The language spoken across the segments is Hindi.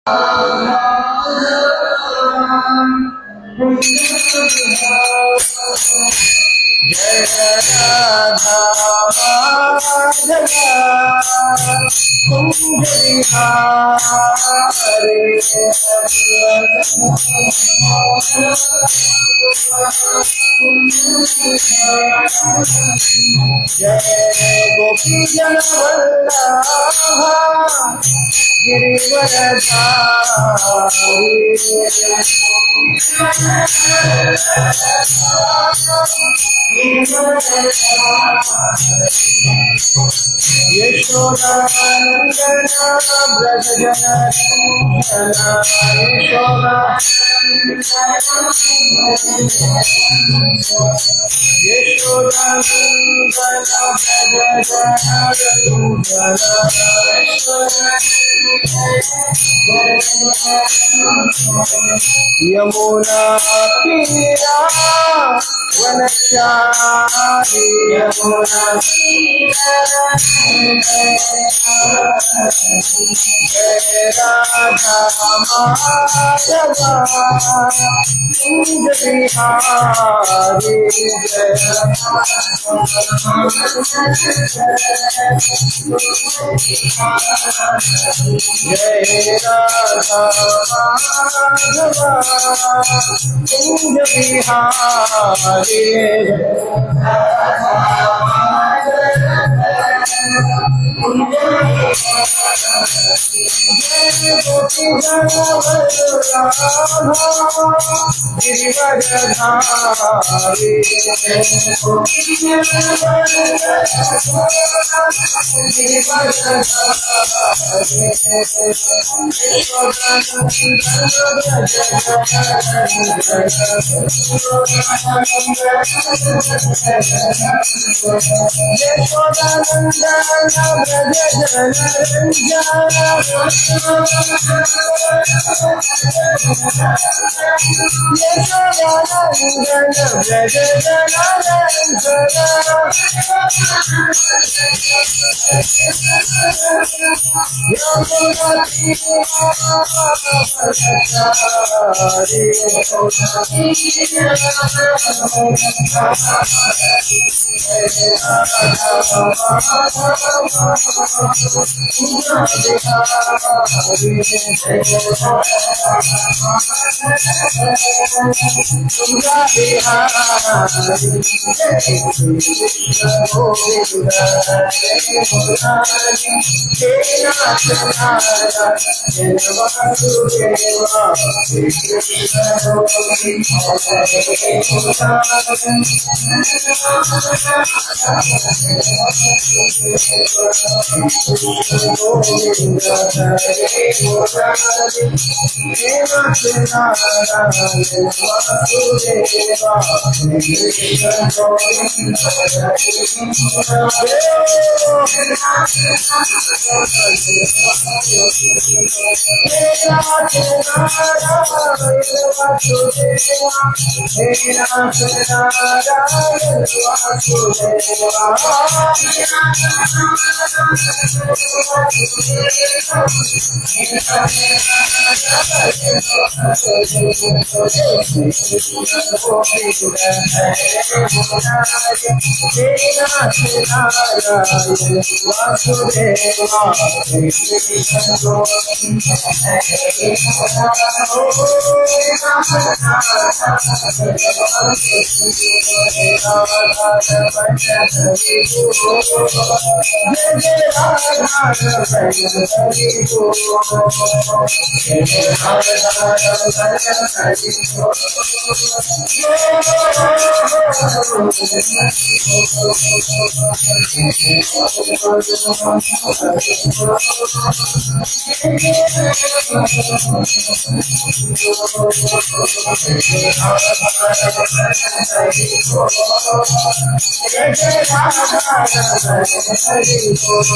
जय राधा माधव कुंज बिहारी जय गोपी जन वल्लभा गिरिवरधारी यशोदानंदना ब्रज जनना यशोदा यशोदानंदना ब्रज यमुना तीरा वनचारी यमुना जय राधा माधवा कुंज बिहारी जय राधा माधवा कुंज बिहारी जय जय राधा रमण हरि बोल।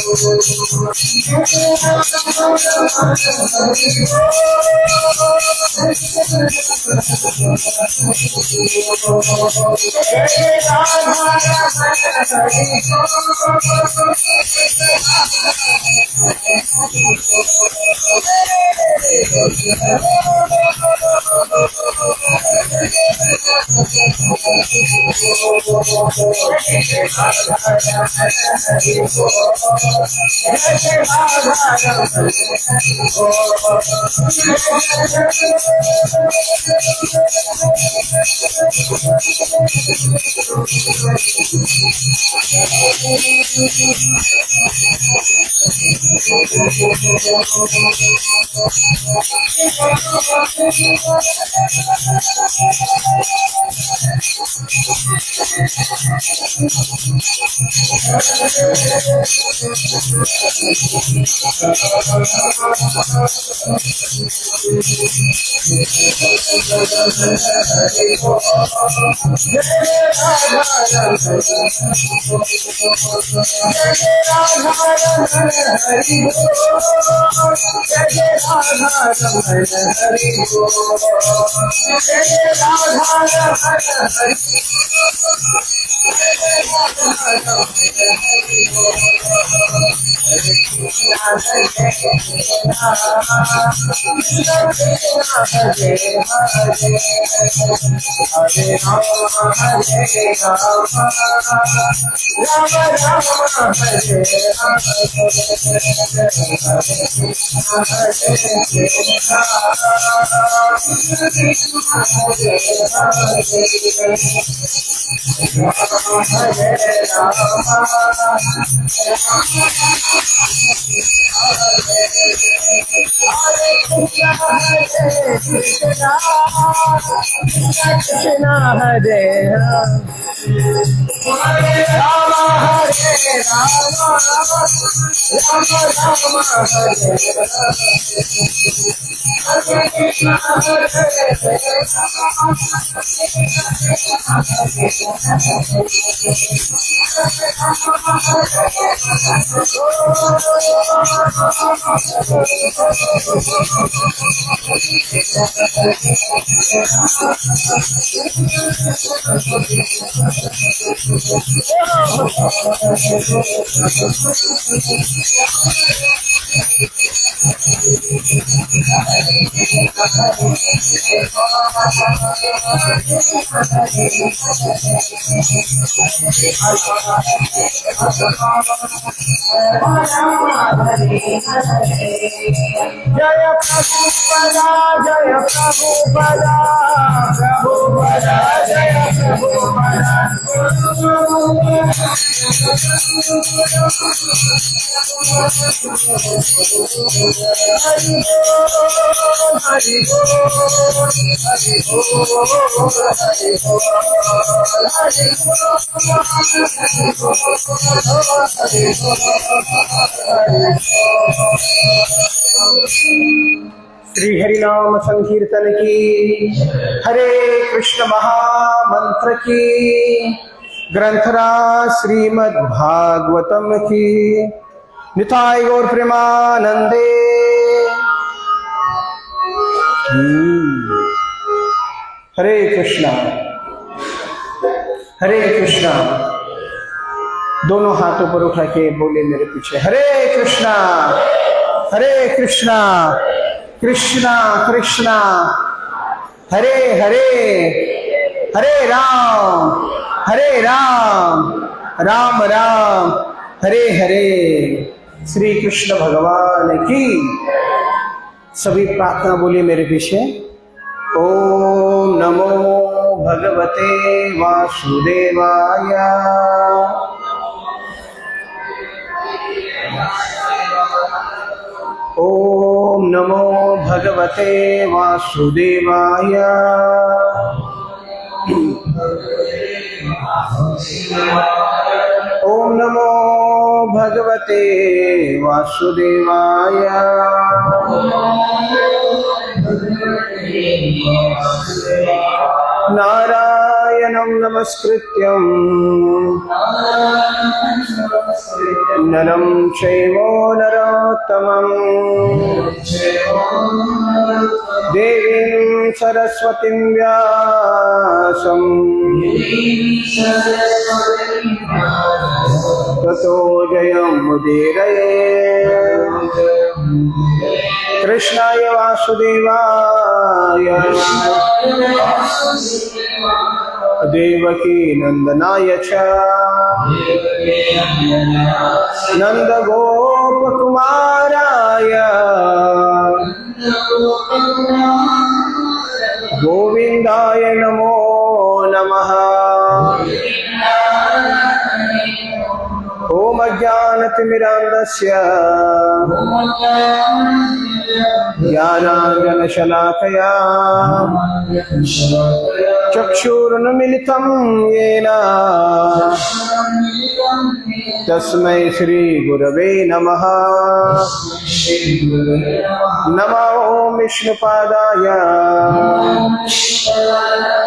श्री हरिनाम संकीर्तन की, हरे कृष्ण महामंत्र की, ग्रंथराज श्रीमद् भागवतम की, निताय गौर प्रेमानंदे। हरे कृष्णा हरे कृष्णा। दोनों हाथों पर उठा के बोले मेरे पीछे, हरे कृष्णा कृष्णा कृष्णा हरे हरे, हरे राम राम राम हरे हरे। श्री कृष्ण भगवान की। सभी प्रार्थना बोलिए मेरे पीछे। ओम नमो भगवते वासुदेवाय। ओम नमो भगवते वासुदेवाय। ओम नमो भगवते वासुदेवाय। नारायणं नमस्कृत्यं नरं चैव नरोत्तमं देवीं सरस्वतीं व्यासं ततो जयमुदीरये। कृष्णाय वासुदेवाय देवकी नंदनाय च नंदगोपकुमाराय गोविंदाय नमो नमः। ओम अज्ञानतिमिरान्धस्य ज्ञानाञ्जनशलाकया चक्षुरुन्मिलितं येन तस्मै श्रीगुरवे नमः। नमो विष्णुपादाय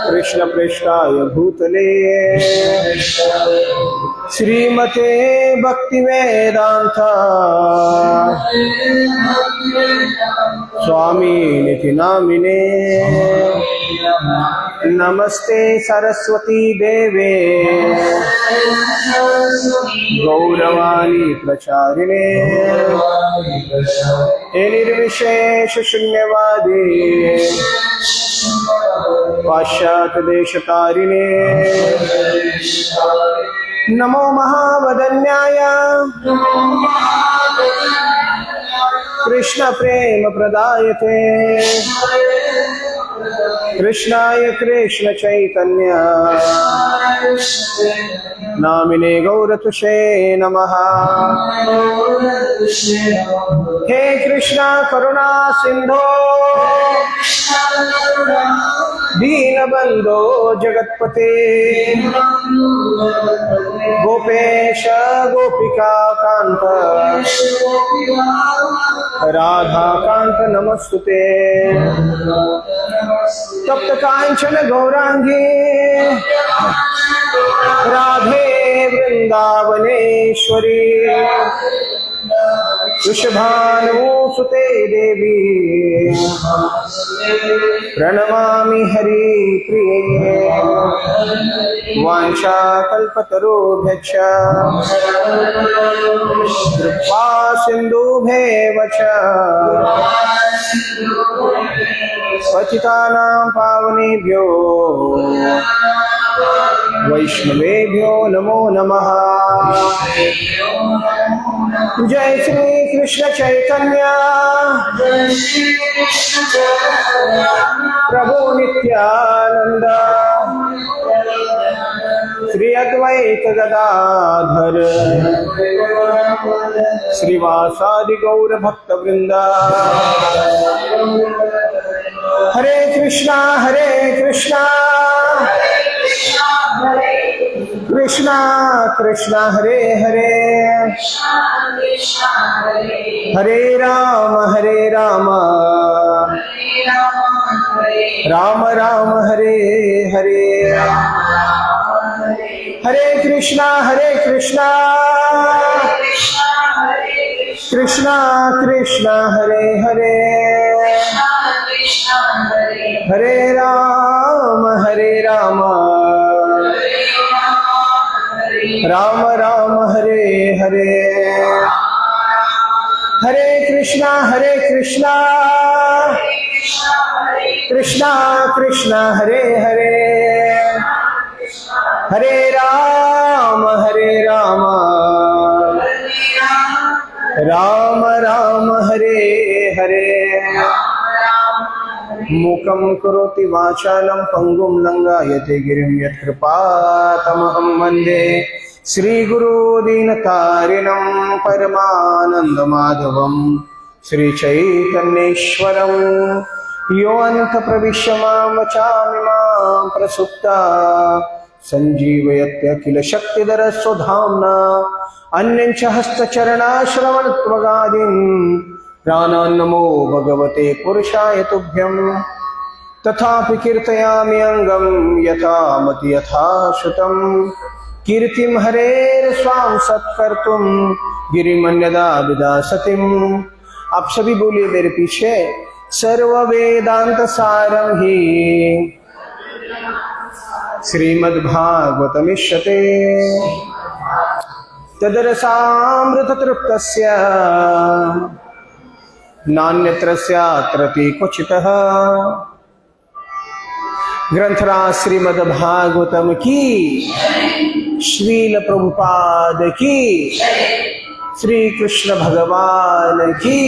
कृष्णप्रेष्ठाय भूतले श्रीमते भक्तिवेदांत स्वामी नामिने। नमस्ते सरस्वती देवे गौरवाणी प्रचारिणे निर्विशेष शून्यवादी पाश्चात्य देशतारिणे। नमो महावदन्याय कृष्ण प्रेम प्रदायते कृष्णाय कृष्ण चैतन्य नामिने गौरतुषे नमः। हे कृष्णा करुणा सिंधो दीनबंधो जगत्पते गोपेश गोपिका कांत राधा कांत नमस्तुते। तप्त कांचन गौरांगी राधे वृंदावनेश्वरी वृषभानुसुते देवी प्रणमामि हरिप्रिये। वाञ्छाकल्पतरुभ्यश्च कृपा सिन्धुभ्येव च पतितानां पावनेभ्यो वैष्णवेभ्यो नमो नमः। जय श्री कृष्ण चैतन्य प्रभु नित्यानंद श्री अद्वैत गदाधर श्रीवासादि गौर भक्त वृंदा। हरे कृष्णा कृष्णा कृष्णा हरे हरे हरे राम राम राम हरे हरे। हरे कृष्णा कृष्णा कृष्णा हरे हरे हरे राम राम राम हरे हरे। हरे कृष्णा कृष्णा कृष्णा हरे हरे हरे राम राम राम हरे हरे। मूकं करोति वाचालं पंगुं लंघयते गिरिं यत्कृपातमहं वन्दे श्रीगुरो दीनतारिणं परमानन्दमाधवं श्रीचैतन्येश्वरं। यो अन्तप्रविश्य मां वचामिमां प्रसुप्ता सञ्जीवयत्यखिलशक्तिधरस्वधाम्ना अन्यं च हस्तचरणाश्रवणत्वगादीन् प्राणान् नमो भगवते पुरुषाय तुभ्यम्। तथापि कीर्तयामि अंगम यथा मति यथा श्रुतम कीर्तिम हरेर स्वाम सत्कर्तुम गिरिमन्यदा विदासतिम। आप सभी बोलिए मेरे पीछे। सर्व वेदांत सारं हि श्रीमद्भागवतमिष्यते तदरसामृत तृप्तस्य नान्यत्र स्यात्प्रति क्वचितः। ग्रंथराज श्रीमद्भागवतम की, श्रील प्रभुपाद की, श्री कृष्ण भगवान की।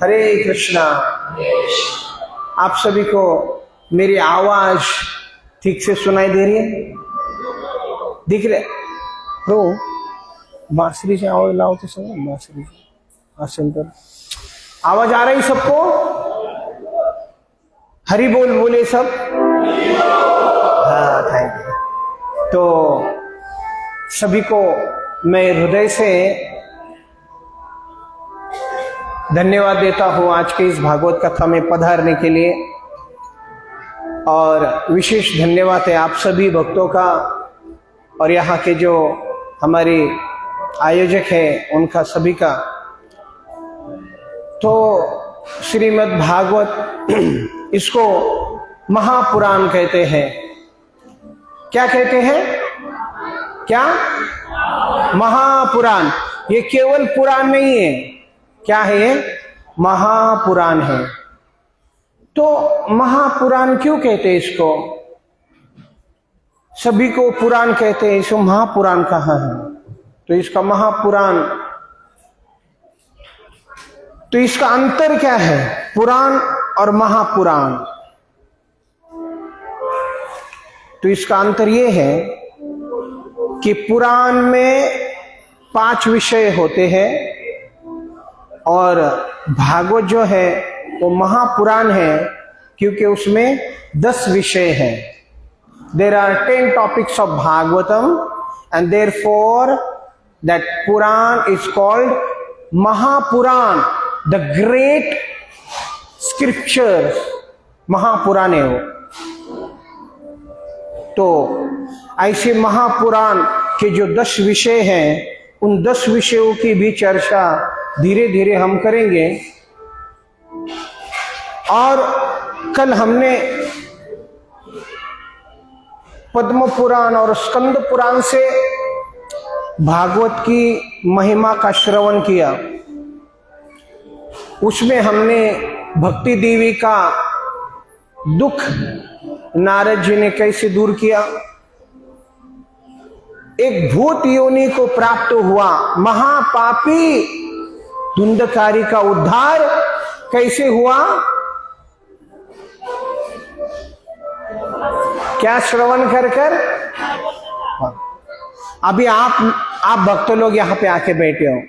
हरे कृष्णा। आप सभी को मेरी आवाज ठीक से सुनाई दे रही है? दिख रहे? तो बांसुरी से आवाज लाओ तो सब, बांसुरी से आवाज आ रही सबको? हरि बोल बोले सब? हाँ, थैंक यू। तो सभी को मैं हृदय से धन्यवाद देता हूँ आज के इस भागवत कथा में पधारने के लिए। और विशेष धन्यवाद है आप सभी भक्तों का और यहाँ के जो हमारे आयोजक हैं उनका, सभी का। तो श्रीमद् भागवत इसको महापुराण कहते हैं। क्या कहते हैं? क्या? महापुराण। ये केवल पुराण नहीं है। क्या है? महापुराण है। तो महापुराण क्यों कहते हैं इसको? सभी को पुराण कहते हैं, इसको महापुराण कहाँ है? तो इसका महापुराण, तो इसका अंतर क्या है पुराण और महापुराण? तो इसका अंतर यह है कि पुराण में 5 विषय होते हैं और भागवत जो है वो महापुराण है क्योंकि उसमें 10 विषय हैं। There are 10 topics of Bhagavatam and therefore that Puran is called Mahapuran, the great scriptures. Mahapuran है वो। तो ऐसे महापुराण के जो 10 विषय हैं, उन 10 विषयों की भी चर्चा धीरे धीरे हम करेंगे। और कल हमने पद्म पुराण और स्कंद पुराण से भागवत की महिमा का श्रवण किया। उसमें हमने भक्ति देवी का दुख नारद जी ने कैसे दूर किया, एक भूत योनि को प्राप्त हुआ, महापापी धुंधकारी का उद्धार कैसे हुआ, क्या श्रवण कर कर। अभी आप भक्त लोग यहां पे आके बैठे हो,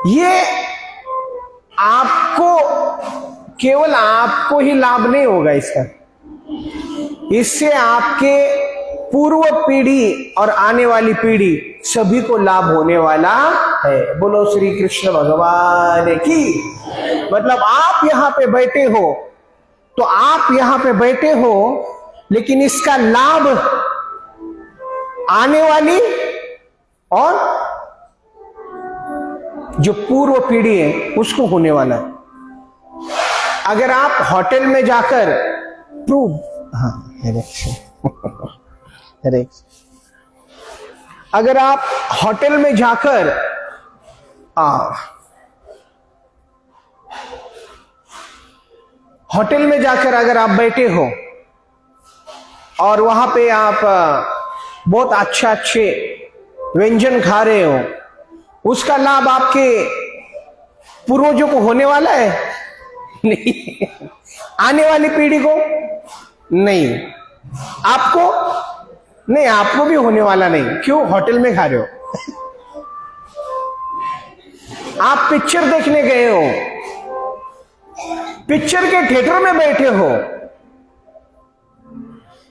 ये आपको, केवल आपको ही लाभ नहीं होगा इसका, इससे आपके पूर्व पीढ़ी और आने वाली पीढ़ी सभी को लाभ होने वाला है। बोलो श्री कृष्ण भगवान की। मतलब आप यहां पे बैठे हो तो आप यहां पे बैठे हो, लेकिन इसका लाभ आने वाली और जो पूर्व पीढ़ी है उसको होने वाला है। अगर आप होटल में जाकर अगर आप होटल में जाकर अगर आप बैठे हो और वहां पे आप बहुत अच्छे व्यंजन खा रहे हो, उसका लाभ आपके पूर्वजों को होने वाला है? नहीं। आने वाली पीढ़ी को नहीं, आपको नहीं, आपको भी होने वाला नहीं। क्यों? होटल में खा रहे हो। आप पिक्चर देखने गए हो, पिक्चर के थिएटर में बैठे हो,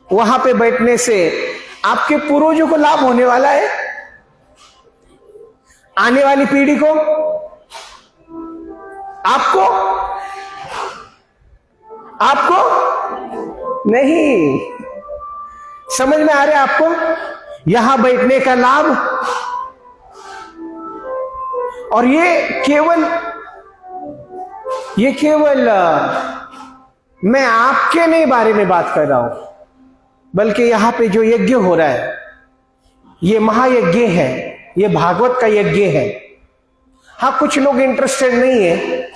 वहां पे बैठने से आपके पूर्वजों को लाभ होने वाला है, आने वाली पीढ़ी को, आपको आपको नहीं समझ में आ रहा है। आपको यहां बैठने का लाभ, और ये केवल मैं आपके नहीं बारे में बात कर रहा हूं, बल्कि यहां पे जो यज्ञ हो रहा है ये महायज्ञ है, ये भागवत का यज्ञ है। हाँ, कुछ लोग इंटरेस्टेड नहीं है,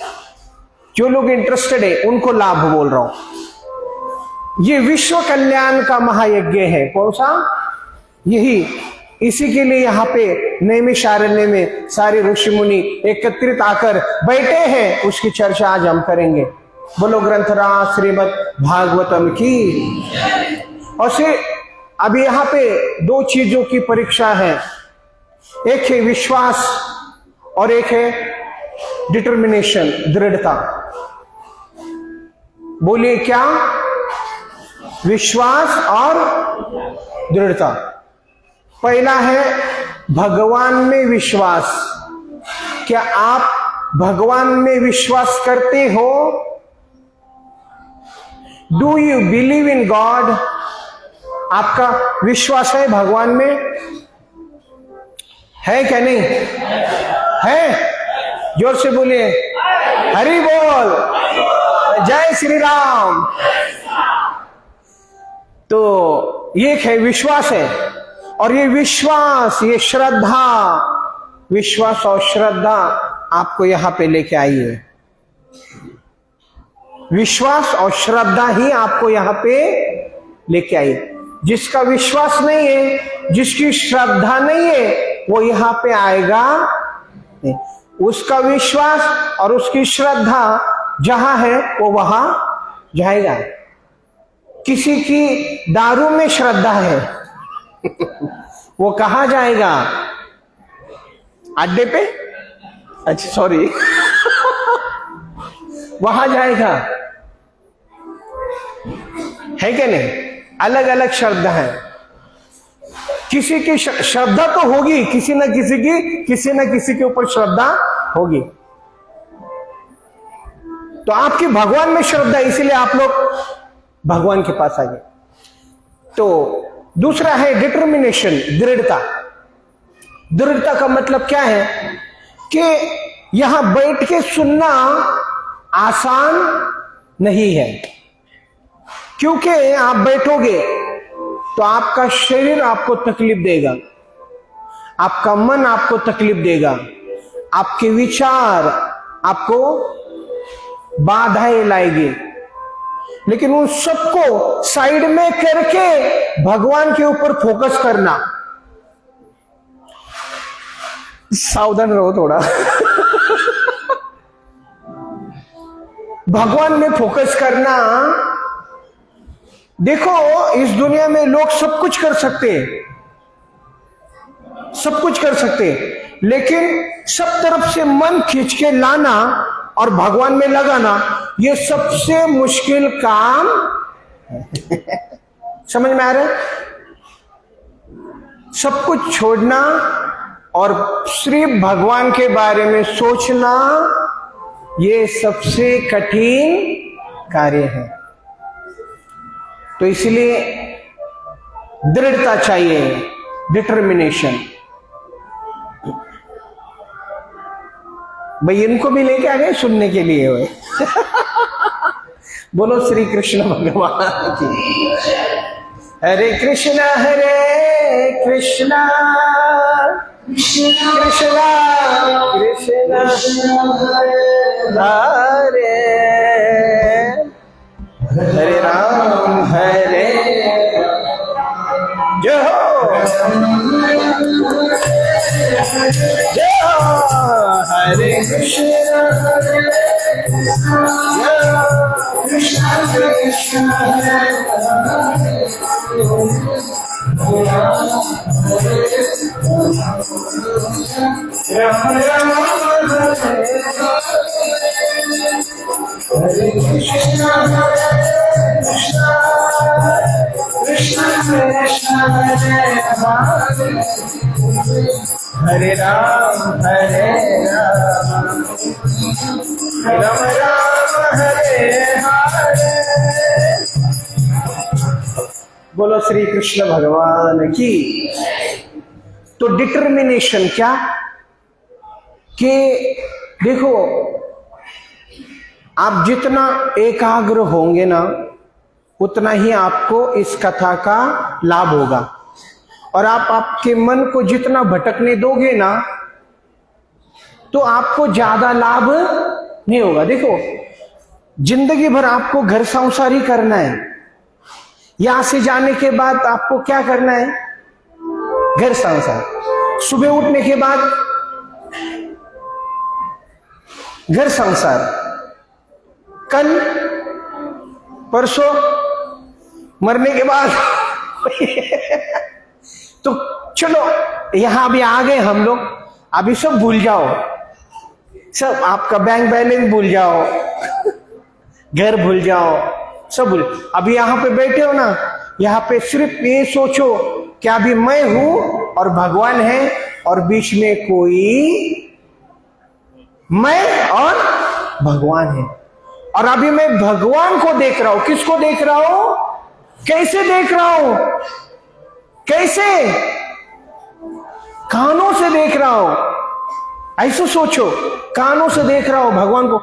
जो लोग इंटरेस्टेड है उनको लाभ बोल रहा हूं। ये विश्व कल्याण का महायज्ञ है। कौन सा? यही, इसी के लिए यहाँ पे नैमिषारण्य में सारे ऋषि मुनि एकत्रित आकर बैठे हैं, उसकी चर्चा आज हम करेंगे। बोलो ग्रंथराज श्रीमद् भागवतम की। और से अभी यहाँ पे दो चीजों की परीक्षा है, एक है विश्वास और एक है डिटर्मिनेशन, दृढ़ता। बोलिए क्या? विश्वास और दृढ़ता। पहला है भगवान में विश्वास। क्या आप भगवान में विश्वास करते हो? Do you believe in God? आपका विश्वास है भगवान में? है क्या नहीं है? जोर से बोलिए हरि बोल, जय श्री राम। तो ये है विश्वास है, और ये विश्वास, ये श्रद्धा, विश्वास और श्रद्धा आपको यहां पे लेके आई है। विश्वास और श्रद्धा ही आपको यहां पे लेके आई। जिसका विश्वास नहीं है, जिसकी श्रद्धा नहीं है, वो यहां पे आएगा नहीं। उसका विश्वास और उसकी श्रद्धा जहां है वो वहां जाएगा। किसी की दारू में श्रद्धा है वो कहां जाएगा? अड्डे पे, अच्छा सॉरी वहां जाएगा, है क्या नहीं? अलग अलग श्रद्धा है। किसी की श्रद्धा तो होगी, किसी न किसी के ऊपर श्रद्धा होगी। तो आपकी भगवान में श्रद्धा, इसीलिए आप लोग भगवान के पास आ गए। तो दूसरा है डिटर्मिनेशन, दृढ़ता। दृढ़ता का मतलब क्या है कि यहां बैठ के सुनना आसान नहीं है, क्योंकि आप बैठोगे तो आपका शरीर आपको तकलीफ देगा, आपका मन आपको तकलीफ देगा, आपके विचार आपको बाधाएं लाएंगे। लेकिन उन सबको साइड में करके भगवान के ऊपर फोकस करना। सावधान रहो थोड़ा भगवान में फोकस करना। देखो, इस दुनिया में लोग सब कुछ कर सकते हैं, सब कुछ कर सकते हैं, लेकिन सब तरफ से मन खींच के लाना और भगवान में लगाना, ये सबसे मुश्किल काम समझ में आ रहा है? सब कुछ छोड़ना और सिर्फ भगवान के बारे में सोचना, ये सबसे कठिन कार्य है। तो इसलिए दृढ़ता चाहिए, डिटर्मिनेशन। भाई इनको भी लेके आ गए सुनने के लिए हुए बोलो श्री कृष्ण भगवान की। हरे कृष्णा कृष्णा कृष्णा हरे हरे राम हरे जय हो हरे कृष्णा कृष्णा राम राम हरे कृष्णा कृष्णा कृष्णा हरे राम राम राम हरे हरे बोलो श्री कृष्ण भगवान की। तो डिटर्मिनेशन क्या कि देखो, आप जितना एकाग्र होंगे ना उतना ही आपको इस कथा का लाभ होगा, और आप आपके मन को जितना भटकने दोगे ना तो आपको ज्यादा लाभ नहीं होगा। देखो, जिंदगी भर आपको घर संसार ही करना है। यहां से जाने के बाद आपको क्या करना है? घर संसार। सुबह उठने के बाद घर संसार, कल परसों मरने के बाद तो चलो यहां भी आ गए हम लोग, अभी सब भूल जाओ, सब आपका बैंक बैलेंस भूल जाओ, घर भूल जाओ, सब भूल। अभी यहां पे बैठे हो ना, यहां पे सिर्फ ये सोचो कि अभी मैं हूं और भगवान है, और बीच में कोई मैं और भगवान है। और अभी मैं भगवान को देख रहा हूं। किसको देख रहा हूं? कैसे देख रहा हूं? कैसे? कानों से देख रहा हूं। ऐसे सोचो, कानों से देख रहा हूं भगवान को।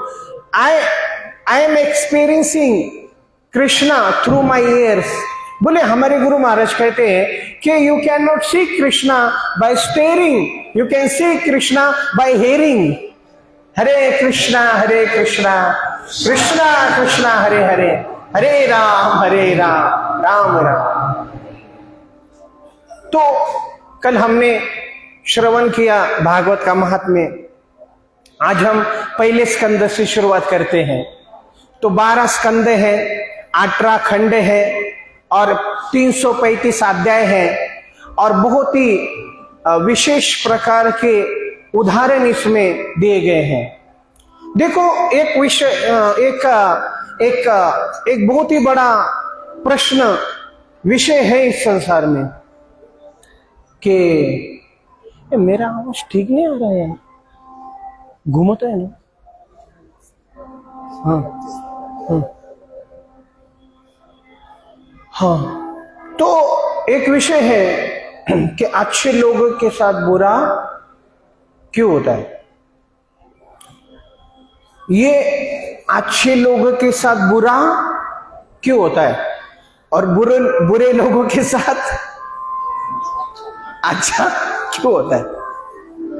I am experiencing Krishna through my ears. बोले हमारे गुरु महाराज कहते हैं कि you can not see Krishna by staring, you can see Krishna by hearing. Hare Krishna Krishna Krishna Hare Hare, Hare Ram Ram Ram. तो कल हमने श्रवण किया भागवत का महात्म्य। आज हम पहले स्कंद से शुरुआत करते हैं। तो 12 स्कंद है, 18 खंड है और 335 अध्याय है, और बहुत ही विशेष प्रकार के उदाहरण इसमें दिए गए हैं। देखो, एक विषय एक बहुत ही बड़ा प्रश्न विषय है इस संसार में कि मेरा आवाज ठीक नहीं आ रहा है, घूमता है ना। हाँ, तो एक विषय है कि अच्छे लोगों के साथ बुरा क्यों होता है। ये अच्छे लोगों के साथ बुरा क्यों होता है और बुरे लोगों के साथ अच्छा क्यों होता है,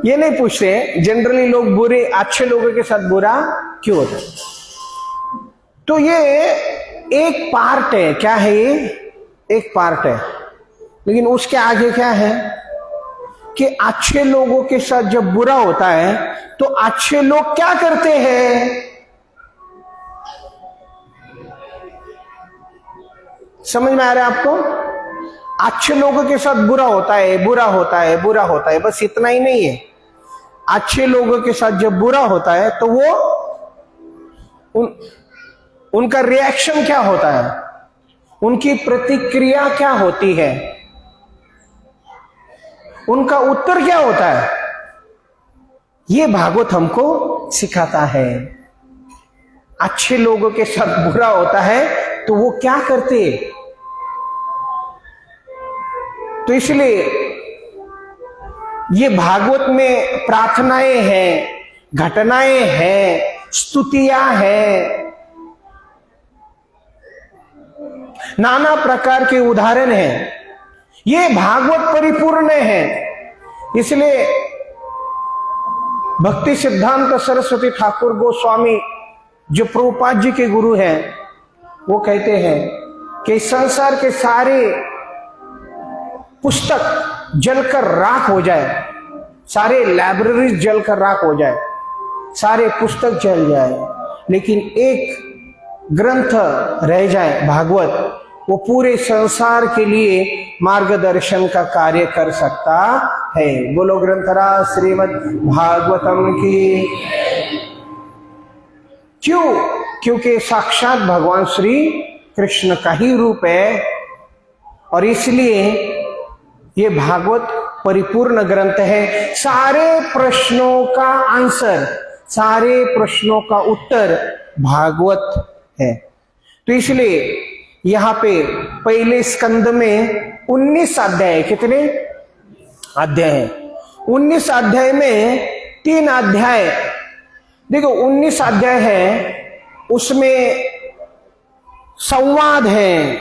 ये नहीं पूछते। जनरली लोग बुरे अच्छे लोगों के साथ बुरा क्यों होता है। तो ये एक पार्ट है। क्या है ये? एक पार्ट है। लेकिन उसके आगे क्या है कि अच्छे लोगों के साथ जब बुरा होता है तो अच्छे लोग क्या करते हैं? समझ में आ रहा है आपको? अच्छे लोगों के साथ बुरा होता है, बुरा होता है, बुरा होता है, बस इतना ही नहीं है। अच्छे लोगों के साथ जब बुरा होता है तो वो उनका रिएक्शन क्या होता है, उनकी प्रतिक्रिया क्या होती है, उनका उत्तर क्या होता है, ये भागवत हमको सिखाता है। अच्छे लोगों के साथ बुरा होता है तो वो क्या करते। तो इसलिए ये भागवत में प्रार्थनाएं हैं, घटनाएं हैं, स्तुतियां हैं, नाना प्रकार के उदाहरण हैं। ये भागवत परिपूर्ण है। इसलिए भक्ति सिद्धांत सरस्वती ठाकुर गोस्वामी जो प्रभुपाद जी के गुरु हैं, वो कहते हैं कि संसार के सारे पुस्तक जलकर राख हो जाए, सारे लाइब्रेरी जलकर राख हो जाए, सारे पुस्तक जल जाए, लेकिन एक ग्रंथ रह जाए भागवत, वो पूरे संसार के लिए मार्गदर्शन का कार्य कर सकता है। बोलो ग्रंथराज श्रीमद् भागवतम की। क्यों? क्योंकि साक्षात भगवान श्री कृष्ण का ही रूप है, और इसलिए ये भागवत परिपूर्ण ग्रंथ है। सारे प्रश्नों का आंसर, सारे प्रश्नों का उत्तर भागवत है। तो इसलिए यहां पे पहले स्कंद में 19 अध्याय, कितने अध्याय हैं? 19 अध्याय में 3 अध्याय, देखो 19 अध्याय है, उसमें संवाद है,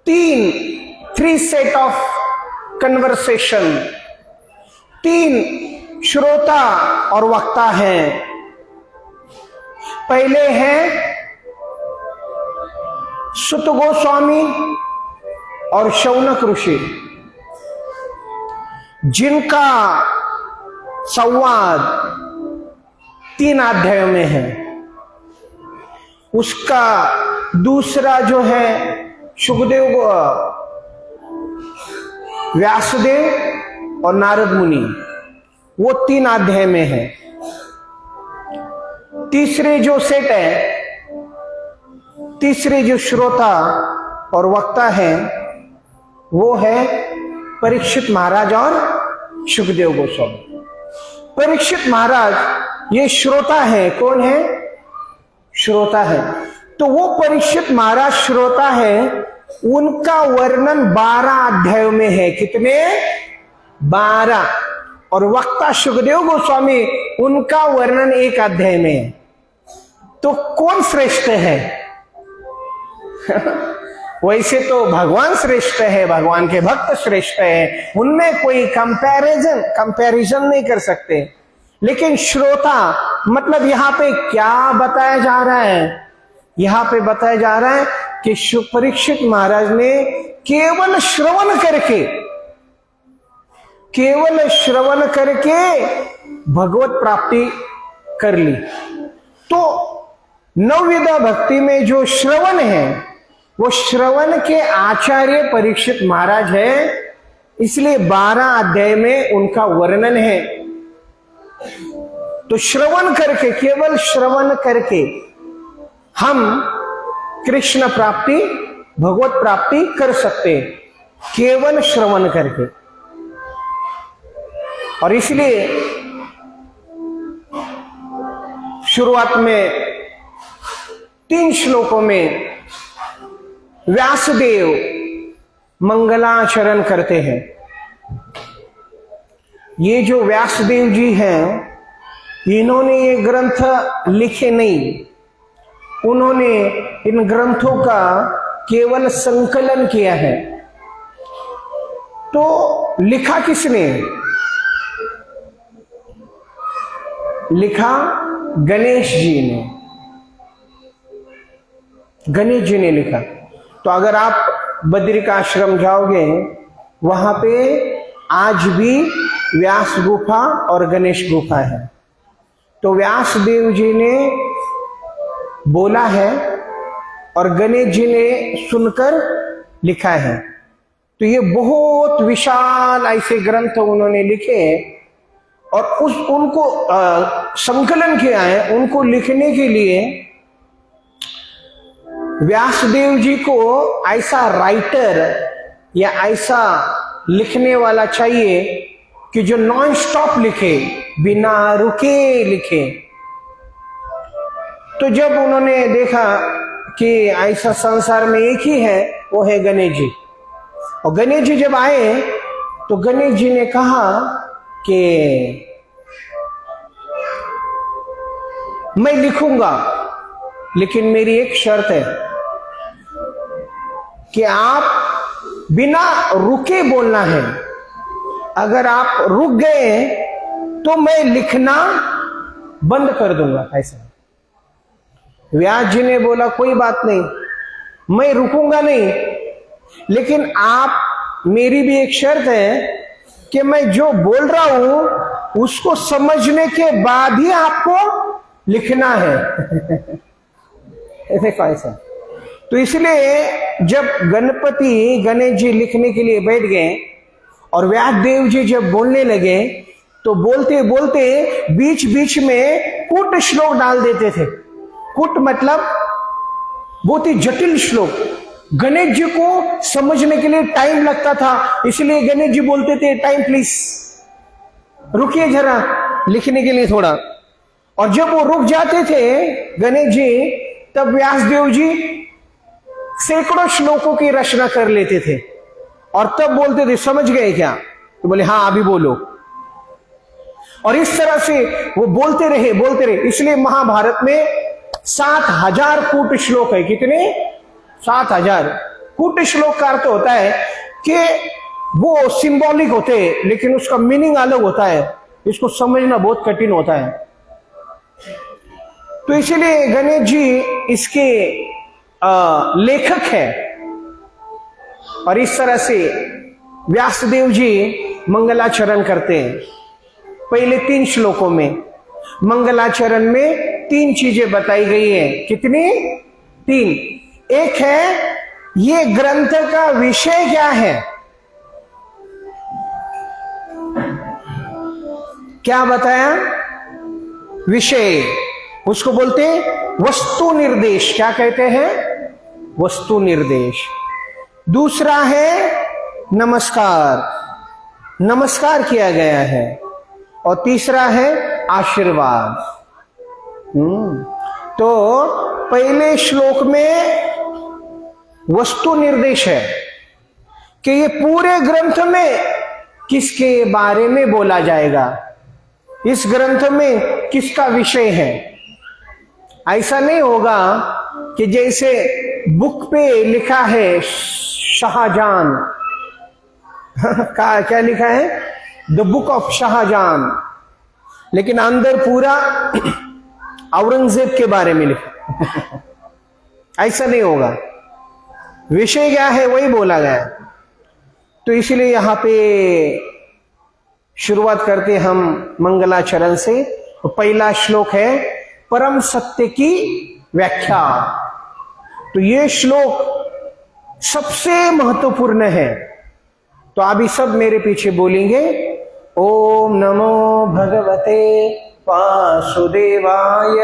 3 सेट ऑफ कन्वर्सेशन, 3 श्रोता और वक्ता हैं। पहले है सुत गोस्वामी और शौनक ऋषि, जिनका संवाद 3 अध्यायों में है। उसका दूसरा जो है शुकदेव, व्यासदेव और नारद मुनि, वो 3 अध्याय में है। तीसरे जो सेट है, तीसरे जो श्रोता और वक्ता है, वो है परीक्षित महाराज और शुकदेव गोस्वामी। परीक्षित महाराज ये श्रोता है। कौन है? श्रोता है। तो वो परीक्षित महाराज श्रोता है, उनका वर्णन 12 अध्यायों में है। कितने? 12। और वक्ता शुकदेव गोस्वामी, उनका वर्णन 1 अध्याय में है। तो कौन श्रेष्ठ है? वैसे तो भगवान श्रेष्ठ है, भगवान के भक्त श्रेष्ठ है, उनमें कोई कंपैरिजन नहीं कर सकते। लेकिन श्रोता मतलब यहां पे क्या बताया जा रहा है? यहां पे बताया जा रहा है कि परीक्षित महाराज ने केवल श्रवण करके भगवत प्राप्ति कर ली। तो नवविधा भक्ति में जो श्रवण है, वो श्रवण के आचार्य परीक्षित महाराज है, इसलिए 12 अध्याय में उनका वर्णन है। तो श्रवण करके, केवल श्रवण करके हम कृष्ण प्राप्ति, भगवत प्राप्ति कर सकते, केवल श्रवण करके। और इसलिए शुरुआत में 3 श्लोकों में व्यासदेव मंगलाचरण करते हैं। ये जो व्यासदेव जी हैं, इन्होंने ये ग्रंथ लिखे नहीं, उन्होंने इन ग्रंथों का केवल संकलन किया है। तो लिखा किसने? लिखा गणेश जी ने। गणेश जी ने लिखा। तो अगर आप बद्रिकाश्रम जाओगे, वहां पे आज भी व्यास गुफा और गणेश गुफा है। तो व्यास देव जी ने बोला है और गणेश जी ने सुनकर लिखा है। तो ये बहुत विशाल ऐसे ग्रंथ उन्होंने लिखे और उनको संकलन किया है। उनको लिखने के लिए व्यासदेव जी को ऐसा राइटर या ऐसा लिखने वाला चाहिए कि जो नॉन स्टॉप लिखे, बिना रुके लिखे। तो जब उन्होंने देखा कि ऐसा संसार में एक ही है, वो है गणेश जी। और गणेश जी जब आए तो गणेश जी ने कहा कि मैं लिखूंगा, लेकिन मेरी एक शर्त है कि आप बिना रुके बोलना है। अगर आप रुक गए तो मैं लिखना बंद कर दूंगा। ऐसा व्यास जी ने बोला कोई बात नहीं, मैं रुकूंगा नहीं, लेकिन आप, मेरी भी एक शर्त है कि मैं जो बोल रहा हूं उसको समझने के बाद ही आपको लिखना है। देखो ऐसा। तो इसलिए जब गणेश जी लिखने के लिए बैठ गए और व्यासदेव जी जब बोलने लगे, तो बोलते बोलते बीच बीच में कूट श्लोक डाल देते थे। कूट मतलब बहुत ही जटिल श्लोक, गणेश जी को समझने के लिए टाइम लगता था। इसलिए गणेश जी बोलते थे टाइम प्लीज, रुकिए जरा लिखने के लिए थोड़ा। और जब वो रुक जाते थे गणेश जी, तब व्यासदेव जी सैकड़ों श्लोकों की रचना कर लेते थे और तब बोलते थे समझ गए क्या, तो बोले हाँ अभी बोलो। और इस तरह से वो बोलते रहे। इसलिए महाभारत में 7000 कूट श्लोक है। कितने? 7000 कूट श्लोक का अर्थ होता है कि वो सिंबॉलिक होते हैं लेकिन उसका मीनिंग अलग होता है, इसको समझना बहुत कठिन होता है। तो इसीलिए गणेश जी इसके लेखक है। और इस तरह से व्यासदेव जी मंगलाचरण करते हैं। पहले 3 श्लोकों में मंगलाचरण में 3 चीजें बताई गई हैं। कितनी? 3। एक है ये ग्रंथ का विषय क्या है, क्या बताया? विषय, उसको बोलते वस्तु निर्देश। क्या कहते हैं? वस्तु निर्देश। दूसरा है नमस्कार, नमस्कार किया गया है। और तीसरा है आशीर्वाद। तो पहले श्लोक में वस्तु निर्देश है कि ये पूरे ग्रंथ में किसके बारे में बोला जाएगा, इस ग्रंथ में किसका विषय है। ऐसा नहीं होगा कि जैसे बुक पे लिखा है शाहजहां क्या लिखा है? द बुक ऑफ शाहजहां, लेकिन अंदर पूरा औरंगजेब के बारे में लिखा ऐसा नहीं होगा। विषय क्या है वही बोला गया। तो इसलिए यहां पे शुरुआत करते हम मंगलाचरण से। तो पहला श्लोक है परम सत्य की व्याख्या। तो ये श्लोक सबसे महत्वपूर्ण है। तो अभी सब मेरे पीछे बोलेंगे ओम नमो भगवते वासुदेवाय।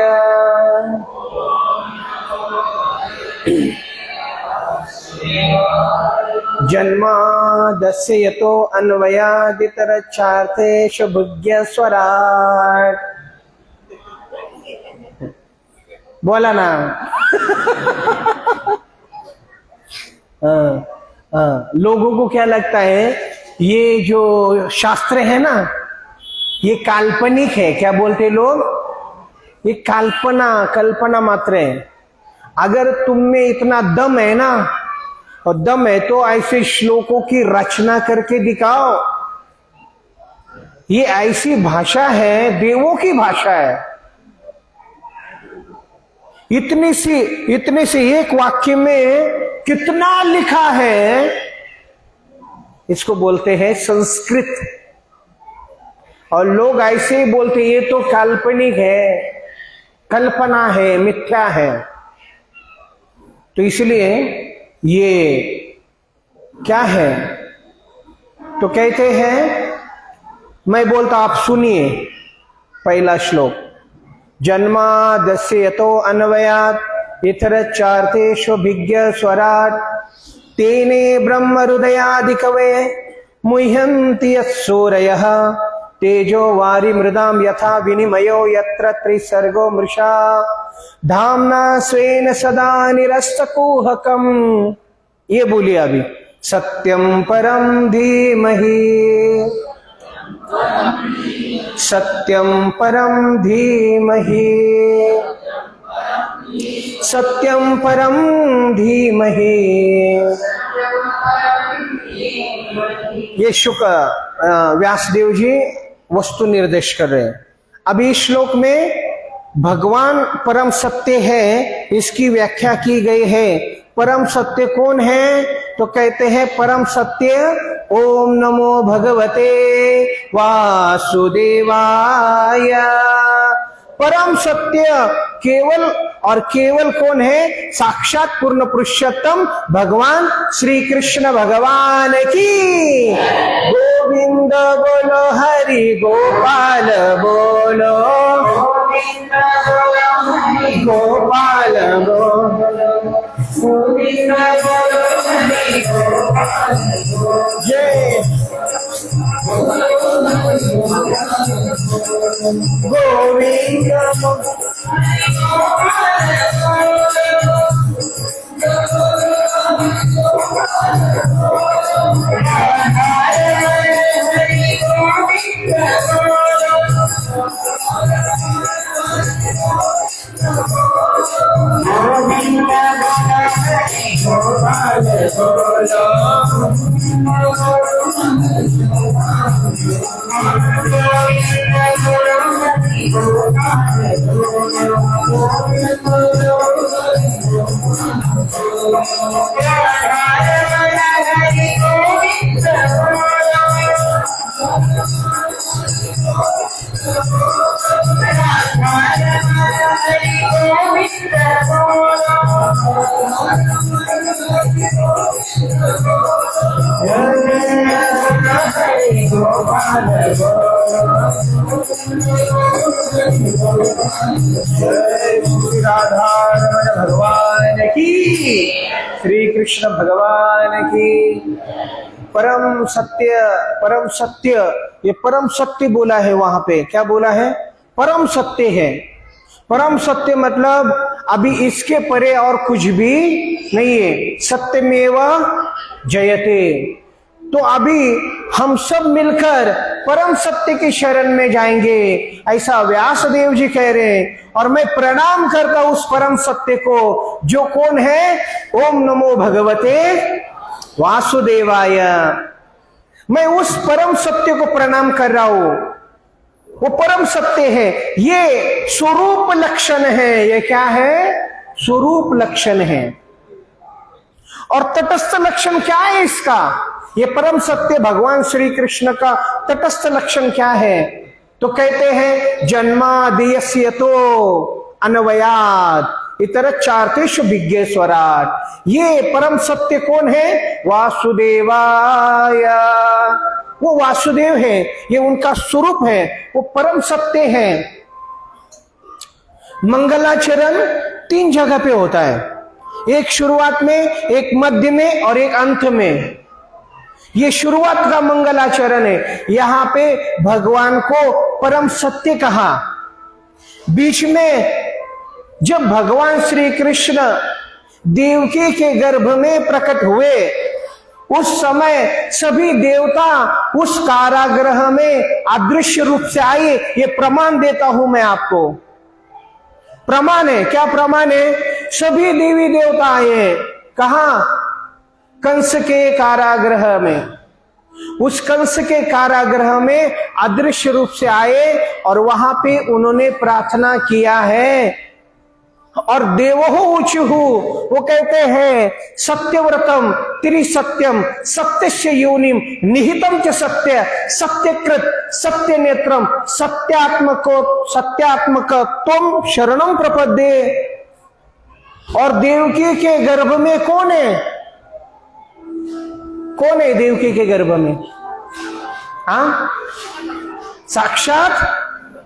जन्मादस्य यतो अन्वयादितरच्चार्थेषु भुग्यस्वराट्। बोला ना लोगों को क्या लगता है ये जो शास्त्र है ना ये काल्पनिक है। क्या बोलते लोग? ये कल्पना मात्र है। अगर तुम में इतना दम है ना, और दम है तो ऐसे श्लोकों की रचना करके दिखाओ। ये ऐसी भाषा है, देवों की भाषा है। इतने से एक वाक्य में कितना लिखा है, इसको बोलते हैं संस्कृत। और लोग ऐसे ही बोलते ये तो काल्पनिक है, कल्पना है, मिथ्या है। तो इसलिए ये क्या है? तो कहते हैं, मैं बोलता आप सुनिए पहला श्लोक। जन्मादस्य यतो अन्वयात् इतरच्चार्थेषु भिज्ञस्वराट् तेने ब्रह्म हृदयादिकवे मुह्यन्ति यस्सूरयः तेजो वारि मृदां यथा विनिमयो यत्र त्रिसर्गो मृषा धाम्ना स्वेन सदा निरस्तकुहकम्। ये बोलिए अभी। सत्यं परं धीमहि, सत्यं परं धीमहि, सत्यं परं धीमहि। ये शुक व्यासदेव जी वस्तु निर्देश कर रहे हैं। अभी इस श्लोक में भगवान परम सत्य है, इसकी व्याख्या की गई है। परम सत्य कौन है? तो कहते हैं परम सत्य ओम नमो भगवते वासुदेवाय। परम सत्य केवल और केवल कौन है? साक्षात पूर्ण पुरुषोत्तम भगवान श्री कृष्ण भगवान की। गोविंद बोलो, हरि गोपाल बोलो, गोपाल बोलो, गोविंद बोलो, हरि गोपाल बोलो। जय गोविंद भगवान की, श्री कृष्ण भगवान की। परम सत्य, परम सत्य, ये परम सत्य बोला है वहां पे। क्या बोला है? परम सत्य है। परम सत्य मतलब अभी इसके परे और कुछ भी नहीं है। सत्यमेव जयते। तो अभी हम सब मिलकर परम सत्य की शरण में जाएंगे, ऐसा व्यासदेव जी कह रहे हैं। और मैं प्रणाम करता उस परम सत्य को, जो कौन है? ओम नमो भगवते वासुदेवाय। मैं उस परम सत्य को प्रणाम कर रहा हूं। वो परम सत्य है। ये स्वरूप लक्षण है। ये क्या है? स्वरूप लक्षण है। और तटस्थ लक्षण क्या है इसका? ये परम सत्य भगवान श्री कृष्ण का तटस्थ लक्षण क्या है? तो कहते हैं जन्मादियस्य तो अन्वयात् इतर चार्तेषु विज्ञेश्वरात्। ये परम सत्य कौन है? वासुदेवाय। वो वासुदेव है, ये उनका स्वरूप है, वो परम सत्य है। मंगलाचरण 3 जगह पे होता है, एक शुरुआत में, एक मध्य में और एक अंत में। ये शुरुआत का मंगलाचरण है। यहां पे भगवान को परम सत्य कहा। बीच में जब भगवान श्री कृष्ण देवकी के गर्भ में प्रकट हुए, उस समय सभी देवता उस कारागृह में अदृश्य रूप से आए। ये प्रमाण देता हूं मैं आपको। प्रमाण है। क्या प्रमाण है? सभी देवी देवता आए। कहां? कंस के कारागृह में। उस कंस के कारागृह में अदृश्य रूप से आए और वहां पे उन्होंने प्रार्थना किया है। और देवो ऊचुहु, वो कहते हैं सत्यव्रतम त्रिसत्यम सत्यस्य योनिम निहितम च सत्य सत्यकृत सत्य नेत्रम सत्यात्मक तुम शरणम प्रपद्ये। और देवकी के गर्भ में कौन है? कौन है देवकी के गर्भ में? हाँ, साक्षात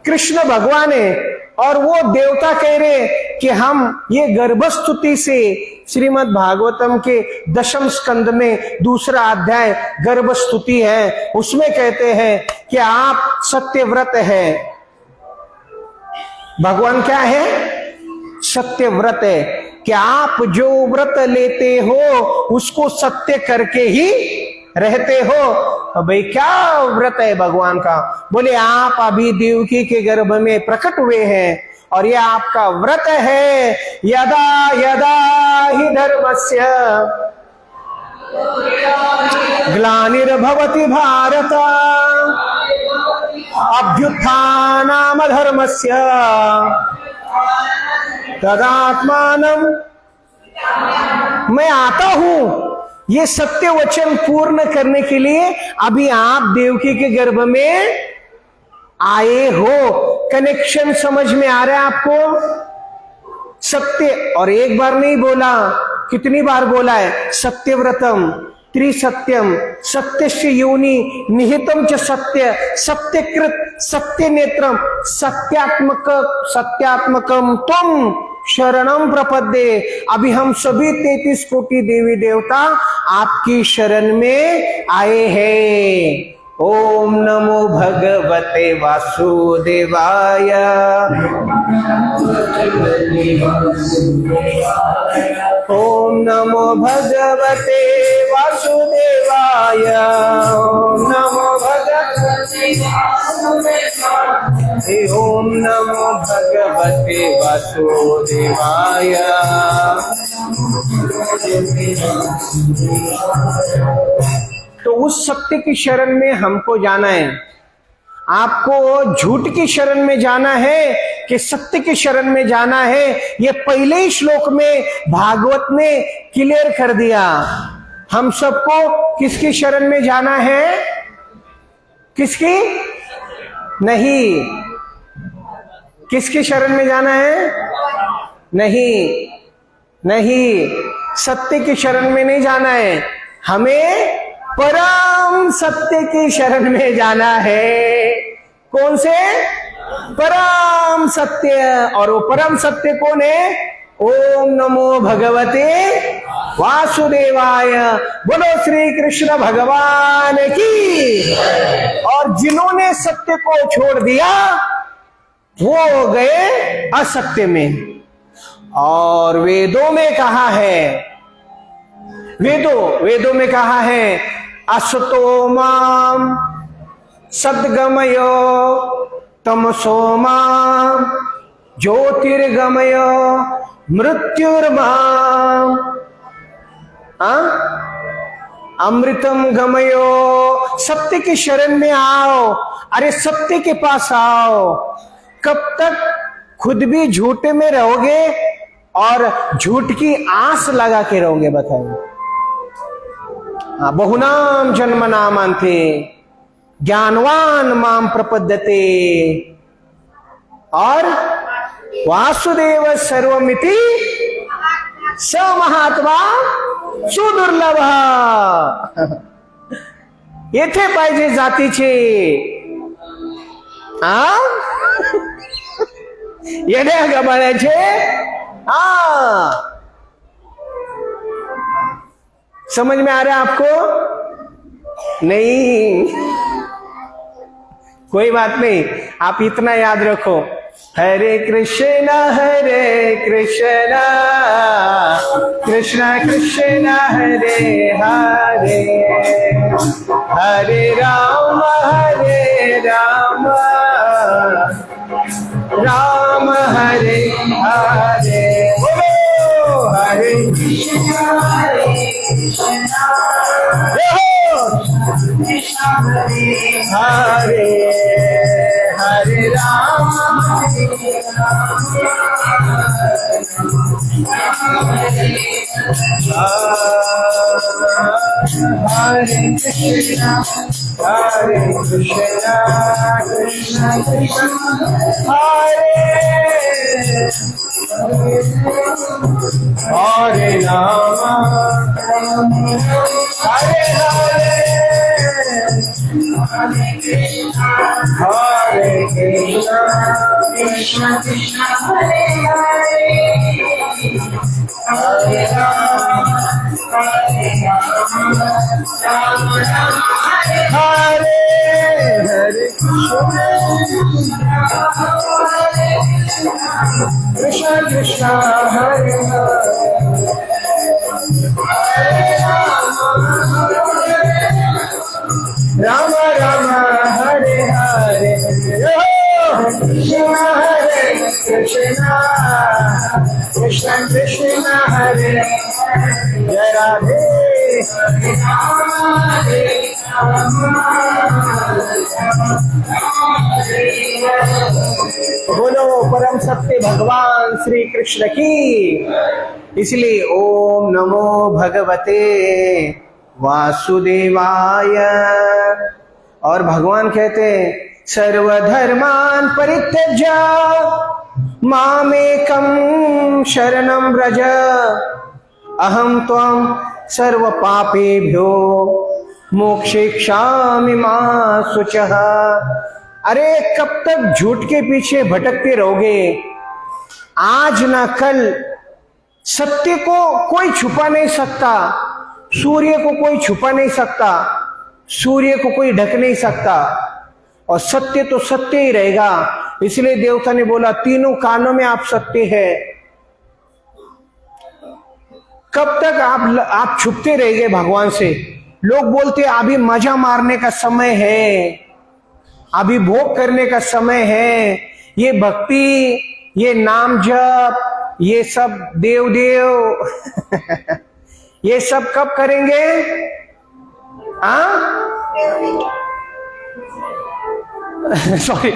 कृष्ण भगवान है। और वो देवता कह रहे कि हम ये गर्भस्तुति से, श्रीमद् भागवतम के 10वें स्कंद में 2रा अध्याय गर्भस्तुति है, उसमें कहते हैं कि आप सत्यव्रत है। भगवान क्या है? सत्यव्रत है। कि आप जो व्रत लेते हो उसको सत्य करके ही रहते हो। भाई क्या व्रत है भगवान का? बोले आप अभी देवकी के गर्भ में प्रकट हुए हैं और ये आपका व्रत है। यदा यदा हि धर्मस्य ग्लानिर्भवति भारत अभ्युत्थानम् धर्मस्य तदात्मानं। मैं आता हूं ये सत्य वचन पूर्ण करने के लिए। अभी आप देवकी के गर्भ में आए हो। कनेक्शन समझ में आ रहा है आपको? सत्य, और एक बार नहीं बोला, कितनी बार बोला है? सत्यव्रतम त्रिसत्यम सत्यस्य योनि निहितम च सत्य सत्यकृत सत्य नेत्रम सत्यात्मकम तुम शरणम प्रपद्ये। अभी हम सभी 33 कोटि देवी देवता आपकी शरण में आए हैं। ओम नमो भगवते वासुदेवाय। ओम नमो भगवते वासुदेवाय। ओम नमो भगवते ओम नमो भगवते वासुदेवाय। तो उस सत्य की शरण में हमको जाना है। आपको झूठ की शरण में जाना है कि सत्य की शरण में जाना है, ये पहले ही श्लोक में भागवत ने क्लियर कर दिया। हम सबको किसकी शरण में जाना है? किसकी? नहीं, किसकी शरण में जाना है? नहीं, नहीं, सत्य की शरण में नहीं जाना है, हमें परम सत्य की शरण में जाना है। कौन से? परम सत्य। और वो परम सत्य कौन है? ओम नमो भगवते वासुदेवाय। बोलो श्री कृष्ण भगवान की। और जिन्होंने सत्य को छोड़ दिया वो गए असत्य में। और वेदों में कहा है, वेदों में कहा है, असतो माम सद्गमयो तमसो माम ज्योतिर्गमयो मृत्युर्माम अमृतम गमयो। सत्य की शरण में आओ। अरे सत्य के पास आओ। कब तक खुद भी झूठ में रहोगे और झूठ की आस लगा के रहोगे? बताओ। बहुनाम जन्म नामांते ज्ञानवान माम प्रपद्यते और वासुदेव सर्वमिति स महात्मा सुदुर्लभ। येथे पाहिजे जातीचे येड्या गबाळ्याचे समझ में आ रहा है आपको? नहीं, कोई बात नहीं, आप इतना याद रखो, हरे कृष्ण कृष्ण कृष्ण हरे हरे, हरे राम राम हरे हरे। बोलो हरे कृष्ण हरे हरे राम हरे कृष्ण कृष्ण कृष्ण हरे राम हरे हरे हरे कृष्ण कृष्ण हरे हरे हरे राम हरे हरे कृष्ण कृष्ण हरे राम राम हरे हरे, हरे कृष्ण कृष्ण कृष्ण हरे जय राधे। बोलो परम सत्य भगवान श्री कृष्ण की। इसलिए ओम नमो भगवते वासुदेवाय। और भगवान कहते हैं सर्वधर्मान परित्यज्य मामेकं शरणं व्रज अहं त्वं सर्व पापेभ्यो मोक्षयिष्यामि मा शुचः। अरे कब तक झूठ के पीछे भटकते रहोगे? आज ना कल सत्य को कोई छुपा नहीं सकता, सूर्य को कोई छुपा नहीं सकता, सूर्य को कोई ढक नहीं सकता, और सत्य तो सत्य ही रहेगा। इसलिए देवता ने बोला तीनों कानों में आप सत्य है। कब तक आप छुपते रहेंगे भगवान से? लोग बोलते अभी मजा मारने का समय है, अभी भोग करने का समय है, ये भक्ति, ये नाम जप, ये सब देव देव ये सब कब करेंगे? सॉरी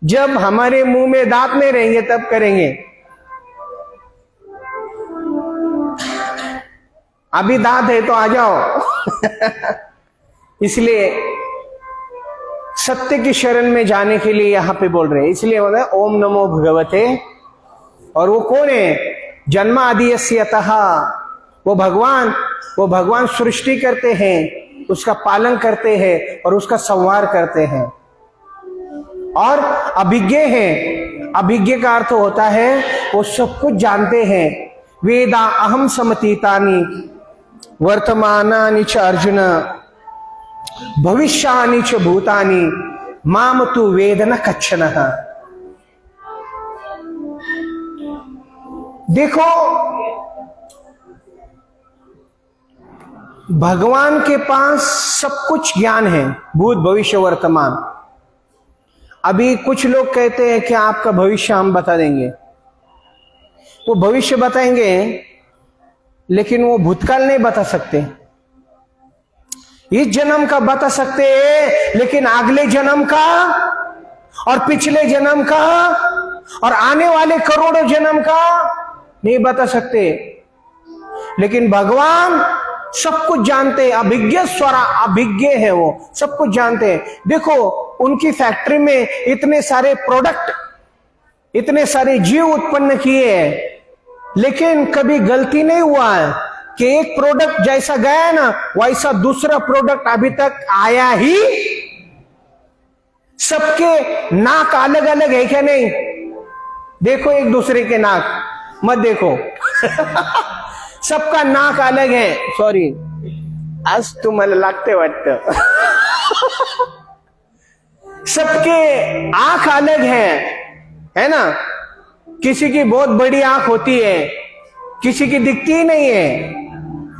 जब हमारे मुंह में दांत नहीं रहेंगे तब करेंगे। अभी दांत है तो आ जाओ। इसलिए सत्य की शरण में जाने के लिए यहां पे बोल रहे हैं। इसलिए बोल रहे हैं ओम नमो भगवते। और वो कौन है? जन्मादियस्यतः, वो भगवान सृष्टि करते हैं, उसका पालन करते हैं और उसका संहार करते हैं। और अभिज्ञ है। अभिज्ञ का अर्थ होता है वो सब कुछ जानते हैं। वेदा अहम समतीतानि वर्तमानानि च अर्जुन भविष्यानि च भूतानि माम तु वेद न कच्छनः। देखो भगवान के पास सब कुछ ज्ञान है, भूत भविष्य वर्तमान। अभी कुछ लोग कहते हैं कि आपका भविष्य हम बता देंगे। वो भविष्य बताएंगे लेकिन वो भूतकाल नहीं बता सकते। इस जन्म का बता सकते हैं लेकिन अगले जन्म का और पिछले जन्म का और आने वाले करोड़ों जन्म का नहीं बता सकते। लेकिन भगवान सब कुछ जानते हैं। अभिज्ञ है, वो सब कुछ जानते हैं। देखो उनकी फैक्ट्री में इतने सारे प्रोडक्ट, इतने सारे जीव उत्पन्न किए हैं, लेकिन कभी गलती नहीं हुआ है कि एक प्रोडक्ट जैसा गया ना वैसा दूसरा प्रोडक्ट अभी तक आया ही। सबके नाक अलग अलग है क्या? नहीं। देखो एक दूसरे के नाक मत देखो। सबका नाक अलग है। सॉरी आज तुम्हाला लागते वाटतं। सबके आंख अलग है ना? किसी की बहुत बड़ी आंख होती है, किसी की दिखती ही नहीं है।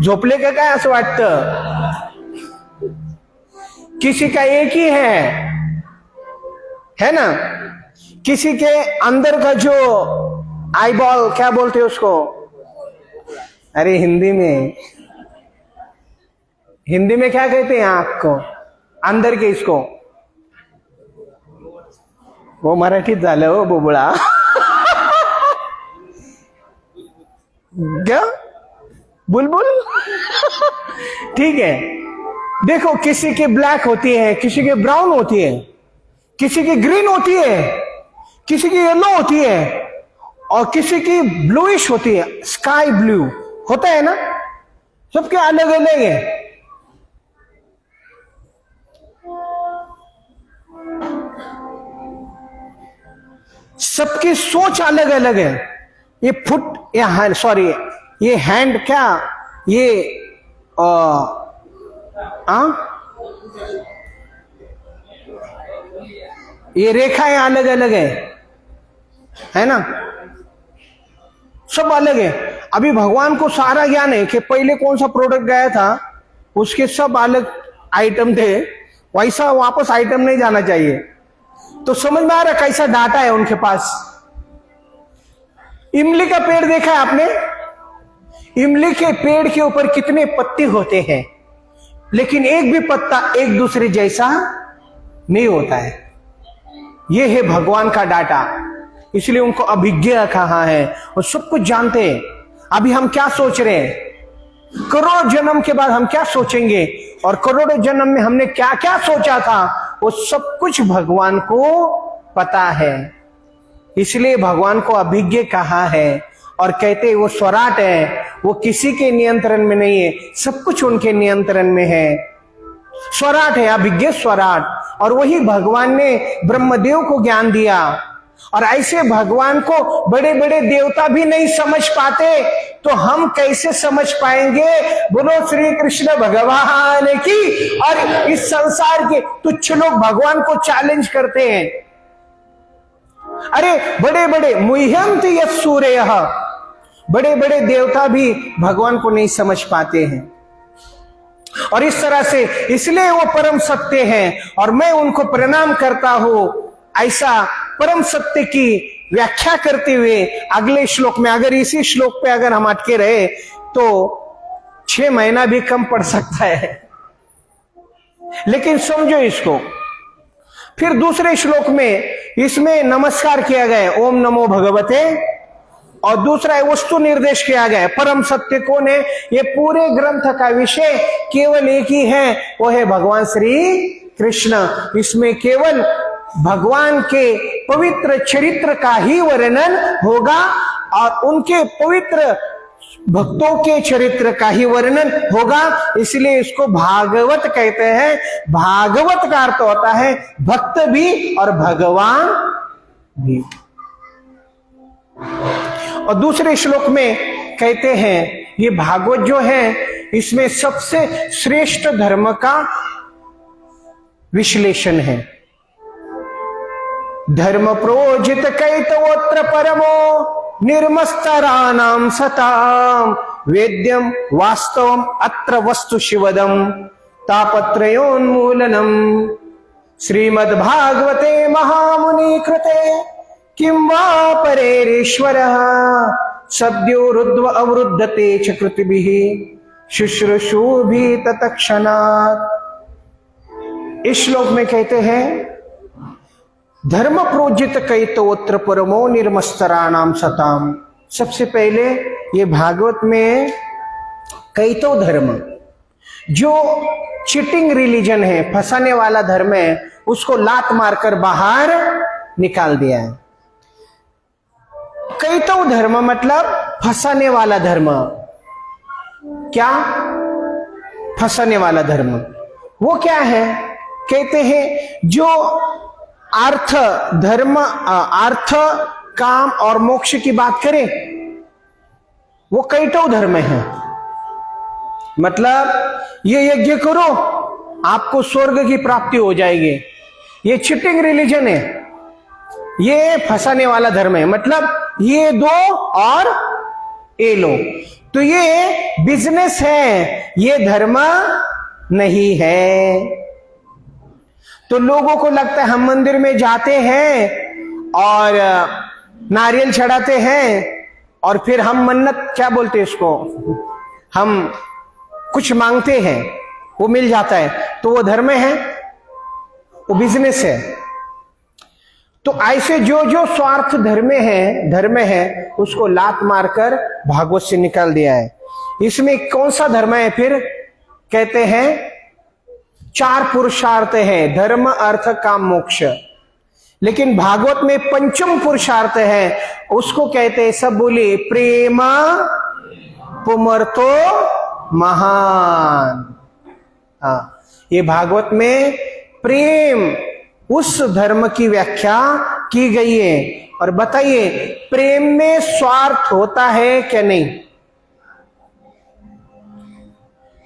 झोपले का काय असं वाटतं? किसी का एक ही है ना? किसी के अंदर का जो आईबॉल क्या बोलते हैं उसको? अरे हिंदी में क्या कहते हैं आंख को? अंदर के इसको वो मराठीत झालं हो बोबळा। क्या? बुलबुल। ठीक है। देखो किसी की ब्लैक होती है, किसी की ब्राउन होती है, किसी की ग्रीन होती है, किसी की येलो होती है और किसी की ब्लूइश होती है, स्काई ब्लू होता है ना? सबके अलग अलग है। सबकी सोच अलग अलग है। ये ये हैंड क्या, ये रेखाएं अलग अलग है ना? सब अलग है। अभी भगवान को सारा ज्ञान है कि पहले कौन सा प्रोडक्ट गया था, उसके सब अलग आइटम थे, वैसा वापस आइटम नहीं जाना चाहिए। तो समझ में आ रहा कैसा डाटा है उनके पास। इमली का पेड़ देखा है आपने? इमली के पेड़ के ऊपर कितने पत्ते होते हैं, लेकिन एक भी पत्ता एक दूसरे जैसा नहीं होता है। यह है भगवान का डाटा। इसलिए उनको अभिज्ञ कहा है और सब कुछ जानते हैं। अभी हम क्या सोच रहे हैं, करोड़ों जन्म के बाद हम क्या सोचेंगे और करोड़ों जन्म में हमने क्या क्या सोचा था, वो सब कुछ भगवान को पता है। इसलिए भगवान को अभिज्ञ कहा है और कहते हैं वो स्वराट है, वो किसी के नियंत्रण में नहीं है, सब कुछ उनके नियंत्रण में है। स्वराट है, अभिज्ञ स्वराट। और वही भगवान ने ब्रह्मदेव को ज्ञान दिया। और ऐसे भगवान को बड़े बड़े देवता भी नहीं समझ पाते, तो हम कैसे समझ पाएंगे? बोलो श्री कृष्ण भगवान की। और इस संसार के तुच्छ लोग भगवान को चैलेंज करते हैं। अरे बड़े बड़े मुह्यंति यस्सूरयः, बड़े बड़े देवता भी भगवान को नहीं समझ पाते हैं। और इस तरह से इसलिए वो परम सत्य हैं और मैं उनको प्रणाम करता हूं। ऐसा परम सत्य की व्याख्या करते हुए अगले श्लोक में, अगर इसी श्लोक पे अगर हम अटके रहे तो 6 महीना भी कम पड़ सकता है, लेकिन समझो इसको। फिर दूसरे श्लोक में इसमें नमस्कार किया गया है, ओम नमो भगवते, और दूसरा वस्तु निर्देश किया गया है, परम सत्य कौन है। ये पूरे ग्रंथ का विषय केवल एक ही है, वो है भगवान श्री कृष्ण। इसमें केवल भगवान के पवित्र चरित्र का ही वर्णन होगा और उनके पवित्र भक्तों के चरित्र का ही वर्णन होगा, इसलिए इसको भागवत कहते हैं। भागवत का अर्थ होता है भक्त भी और भगवान भी। और दूसरे श्लोक में कहते हैं ये भागवत जो है इसमें सबसे श्रेष्ठ धर्म का विश्लेषण है। धर्म प्रोजित कैतवोत्र परमो निर्मस्तराणाम सताम वेद्यम वास्तवम अत्र वस्तु शिवदम तापत्रयोन्मूलनम श्रीमद्भागवते महामुनि कृते किं वा परेरीश्वरः सद्यो रुद्व अवरुद्धते च कृतिभिः शुश्रूषुभिः तत्क्षणात्। इस श्लोक में कहते हैं धर्म प्रोजित कैतवोत्र परमो निर्मस्तराणाम सताम। सबसे पहले ये भागवत में कैतव धर्म, जो चीटिंग रिलीजन है, फंसाने वाला धर्म है, उसको लात मारकर बाहर निकाल दिया है। कैतव धर्म मतलब फंसाने वाला धर्म। क्या फंसाने वाला धर्म? वो क्या है? कहते हैं जो अर्थ धर्म, अर्थ काम और मोक्ष की बात करें वो कैटव धर्म है। मतलब ये यज्ञ करो आपको स्वर्ग की प्राप्ति हो जाएगी, ये चीटिंग रिलीजन है, ये फंसाने वाला धर्म है। मतलब ये दो और ये लो, तो ये बिजनेस है, ये धर्म नहीं है। तो लोगों को लगता है हम मंदिर में जाते हैं और नारियल चढ़ाते हैं और फिर हम मन्नत, क्या बोलते हैं इसको, हम कुछ मांगते हैं वो मिल जाता है, तो वो धर्म है, वो बिजनेस है। तो ऐसे जो जो स्वार्थ धर्म है उसको लात मारकर भागवत से निकाल दिया है। इसमें कौन सा धर्म है फिर? कहते हैं 4 पुरुषार्थ हैं, धर्म अर्थ काम मोक्ष। लेकिन भागवत में पंचम पुरुषार्थ है, उसको कहते हैं, सब बोले, प्रेम पुमर्थो महान। हाँ, ये भागवत में प्रेम उस धर्म की व्याख्या की गई है। और बताइए प्रेम में स्वार्थ होता है क्या नहीं?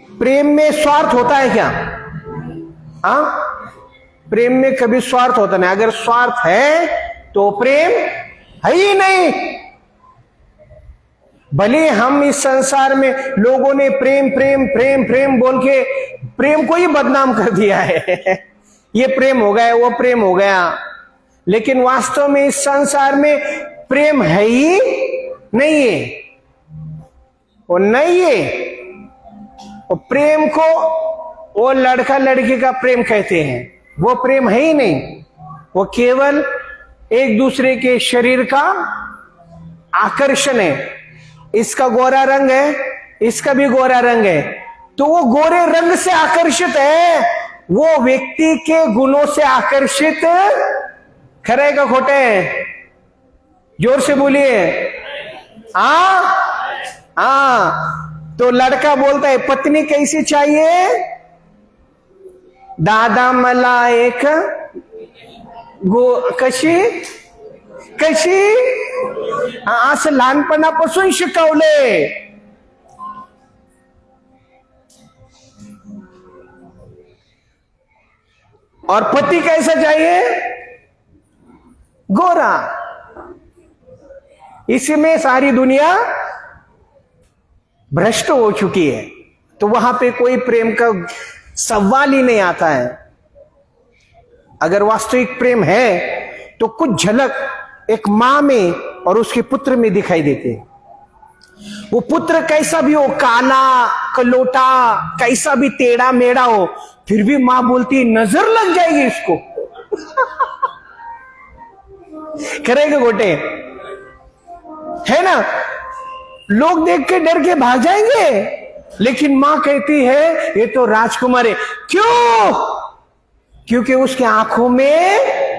प्रेम में स्वार्थ होता है क्या? हाँ, प्रेम में कभी स्वार्थ होता नहीं। अगर स्वार्थ है तो प्रेम है ही नहीं। भले हम इस संसार में लोगों ने प्रेम प्रेम प्रेम प्रेम बोल के प्रेम को ही बदनाम कर दिया है ये प्रेम हो गया, वो प्रेम हो गया, लेकिन वास्तव में इस संसार में प्रेम है ही नहीं है। वो नहीं है, वो प्रेम को वो लड़का लड़की का प्रेम कहते हैं, वो प्रेम है ही नहीं। वो केवल एक दूसरे के शरीर का आकर्षण है। इसका गोरा रंग है, इसका भी गोरा रंग है, तो वो गोरे रंग से आकर्षित है, वो व्यक्ति के गुणों से आकर्षित खरे का खोटे हैं? जोर से बोलिए। तो लड़का बोलता है पत्नी कैसी चाहिए? दादा मला एक कशी कशी असं लहानपणापासून शिकवले। और पति कैसा चाहिए? गोरा। इसी में सारी दुनिया भ्रष्ट हो चुकी है। तो वहां पे कोई प्रेम का सवाल ही नहीं आता है। अगर वास्तविक प्रेम है तो कुछ झलक एक मां में और उसके पुत्र में दिखाई देते हैं। वो पुत्र कैसा भी हो, काला कलोटा, कैसा भी टेढ़ा मेढ़ा हो, फिर भी मां बोलती है नजर लग जाएगी इसको। करेंगे गोटे, है ना? लोग देख के डर के भाग जाएंगे, लेकिन मां कहती है ये तो राजकुमार है। क्यों? क्योंकि उसके आंखों में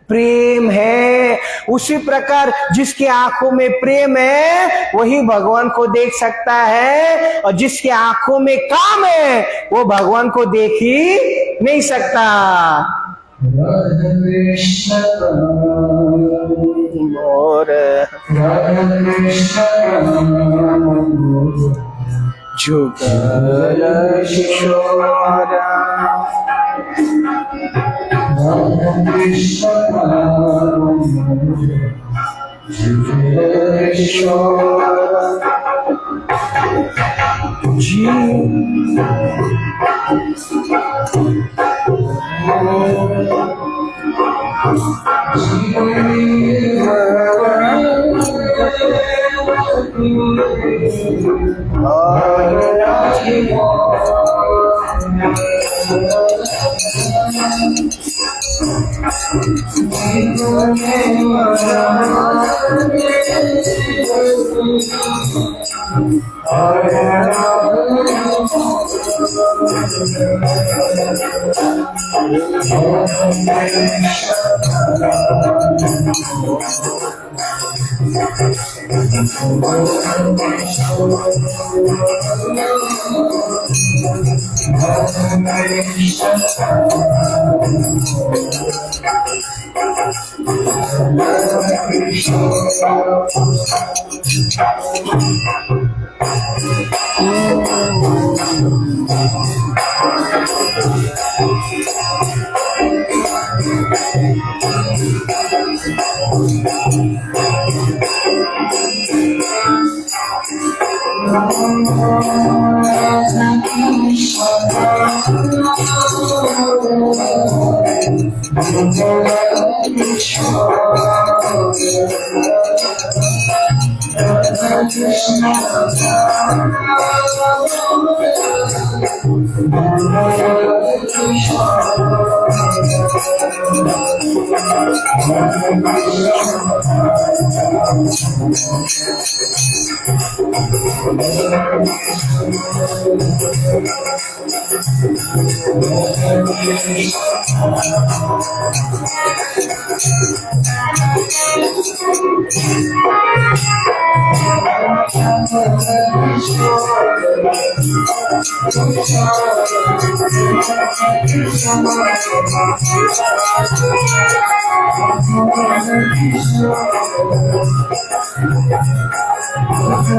प्रेम है। उसी प्रकार जिसके आंखों में प्रेम है वही भगवान को देख सकता है, और जिसके आंखों में काम है वो भगवान को देख ही नहीं सकता। और जुगल किशोरा जी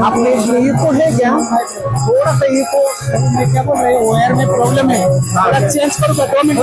आपने ये तो है क्या? थोड़ा सा ये तो मैं क्या बोल रहे हैं, वायर में प्रॉब्लम है, अगर चेंज करो तो 2 मिनट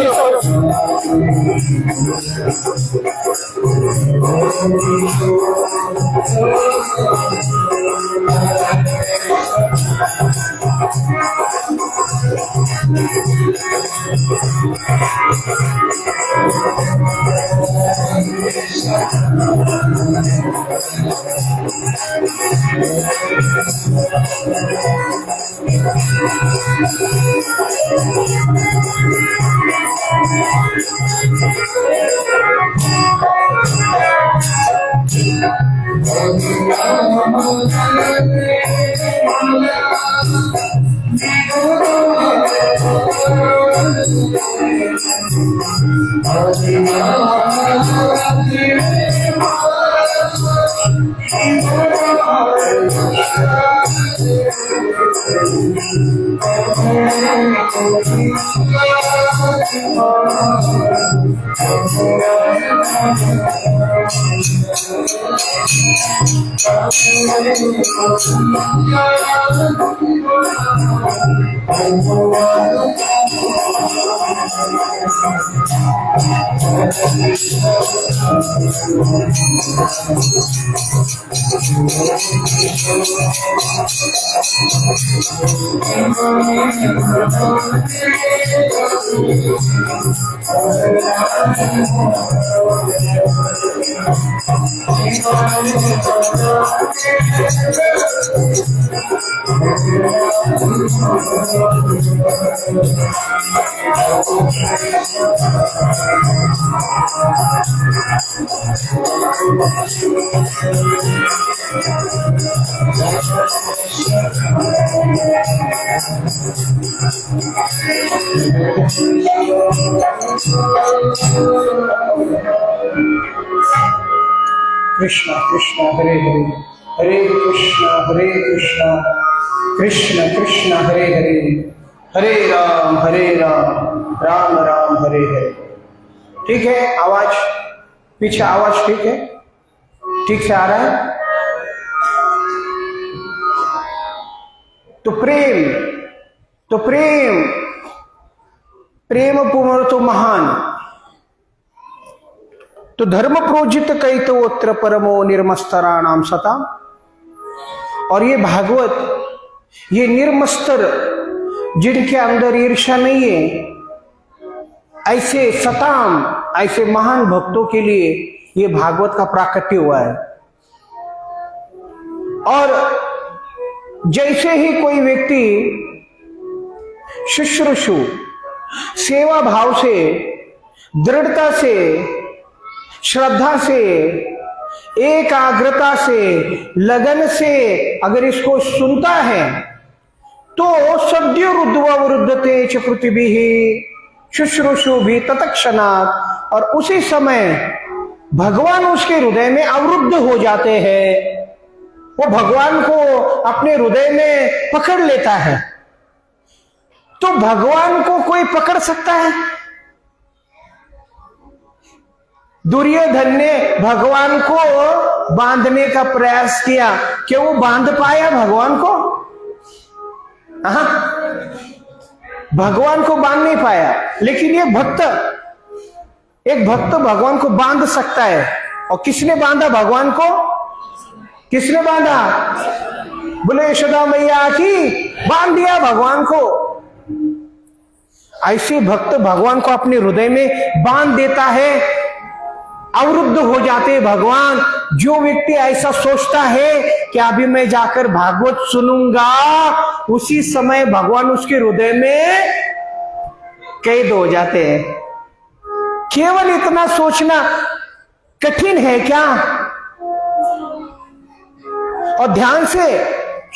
कृष्ण कृष्ण हरे हरे, हरे कृष्ण कृष्ण कृष्ण हरे हरे, हरे राम राम राम हरे हरे। ठीक है, आवाज पीछे, आवाज ठीक है, ठीक से आ रहा है? तो प्रेम पुमर्तो महान, तो धर्म प्रोजित कैतवोत्र परमो निर्मस्तराणाम सता। और ये भागवत, ये निर्मस्तर, जिनके अंदर ईर्ष्या नहीं है, ऐसे सताम, ऐसे महान भक्तों के लिए ये भागवत का प्राकट्य हुआ है। और जैसे ही कोई व्यक्ति शुश्रूषु सेवा भाव से, दृढ़ता से, श्रद्धा से, एकाग्रता से, लगन से अगर इसको सुनता है तो सद्यो रुद्धते च पृथ्वीः शुश्रूषु भी तत्क्षणात्, और उसी समय भगवान उसके हृदय में अवरुद्ध हो जाते हैं। वो भगवान को अपने हृदय में पकड़ लेता है। तो भगवान को कोई पकड़ सकता है? दुर्योधन ने भगवान को बांधने का प्रयास किया, क्या वो बांध पाया भगवान को? भगवान को बांध नहीं पाया। लेकिन ये एक भक्त भगवान को बांध सकता है। और किसने बांधा भगवान को? किसने बांधा? बोले यशोदा मैया की, बांध दिया भगवान को। ऐसे भक्त भगवान को अपने हृदय में बांध देता है, अवरुद्ध हो जाते भगवान। जो व्यक्ति ऐसा सोचता है कि अभी मैं जाकर भागवत सुनूंगा, उसी समय भगवान उसके हृदय में कैद हो जाते हैं। केवल इतना सोचना कठिन है क्या? और ध्यान से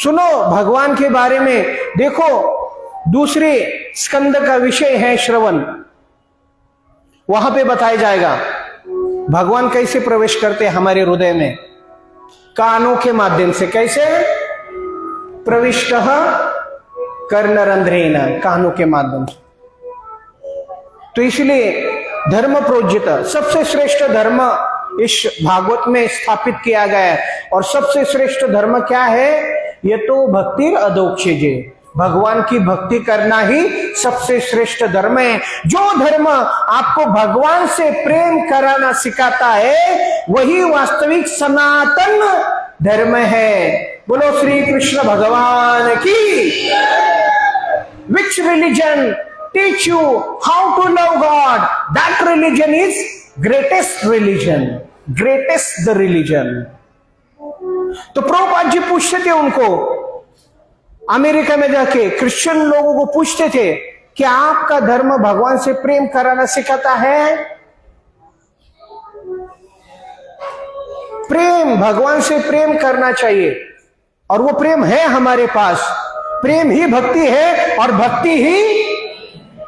सुनो भगवान के बारे में। देखो, दूसरे स्कंद का विषय है श्रवण, वहां पे बताया जाएगा भगवान कैसे प्रवेश करते हैं हमारे हृदय में। कानों के माध्यम से। कैसे? प्रविष्टः कर्णरंध्रेण, कानों के माध्यम से। तो इसलिए धर्म प्रोज्जित, सबसे श्रेष्ठ धर्म इस भागवत में स्थापित किया गया है। और सबसे श्रेष्ठ धर्म क्या है? ये तो भक्ति अधोक्षजे, भगवान की भक्ति करना ही सबसे श्रेष्ठ धर्म है। जो धर्म आपको भगवान से प्रेम कराना सिखाता है, वही वास्तविक सनातन धर्म है। बोलो श्री कृष्ण भगवान की। Which religion teach you how to love God? That religion is greatest religion, greatest the religion. तो प्रभुपाद जी पूछते थे उनको, अमेरिका में जाके क्रिश्चियन लोगों को पूछते थे कि आपका धर्म भगवान से प्रेम कराना सिखाता है? प्रेम, भगवान से प्रेम करना चाहिए, और वो प्रेम है हमारे पास। प्रेम ही भक्ति है और भक्ति ही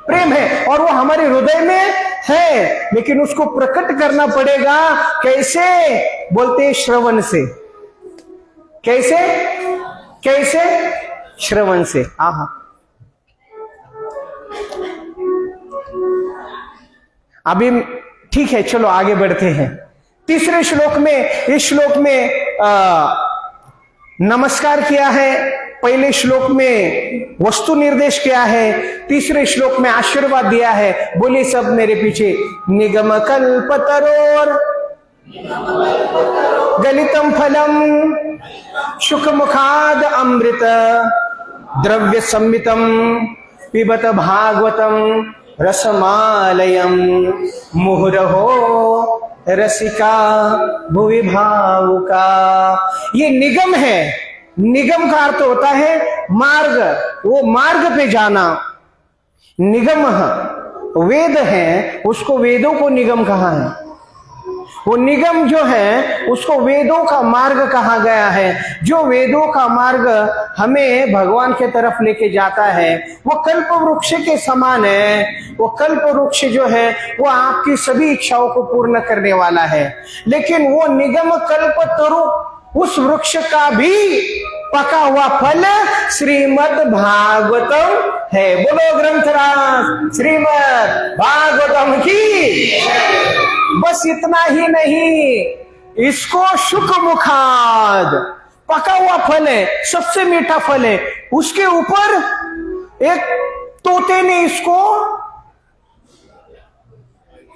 प्रेम है, और वो हमारे हृदय में है। लेकिन उसको प्रकट करना पड़ेगा। कैसे? बोलते श्रवण से। कैसे? कैसे? श्रवण से। आहा, अभी ठीक है, चलो आगे बढ़ते हैं। तीसरे श्लोक में, इस श्लोक में नमस्कार किया है, पहले श्लोक में वस्तु निर्देश किया है, तीसरे श्लोक में आशीर्वाद दिया है। बोलिए सब मेरे पीछे। निगम कल्पतरोर गलितम फलम शुकमुखाद अमृत द्रव्य सम्मितम पिबत भागवतम रसमालयम मुहुरहो रसिका भुवि भावुका। ये निगम है। निगम का अर्थ होता है मार्ग, वो मार्ग पे जाना। निगम वेद है, उसको वेदों को निगम कहा है। वो निगम जो है उसको वेदों का मार्ग कहा गया है। जो वेदों का मार्ग हमें भगवान के तरफ लेके जाता है वो कल्प वृक्ष के समान है। वो कल्प वृक्ष जो है वो आपकी सभी इच्छाओं को पूर्ण करने वाला है। लेकिन वो निगम कल्प तरु उस वृक्ष का भी पका हुआ फल श्रीमद् भागवतम है। बोलो ग्रंथराज श्रीमद् भागवतम की। बस इतना ही नहीं, इसको शुक मुखाद पका हुआ फल है, सबसे मीठा फल है। उसके ऊपर एक तोते ने इसको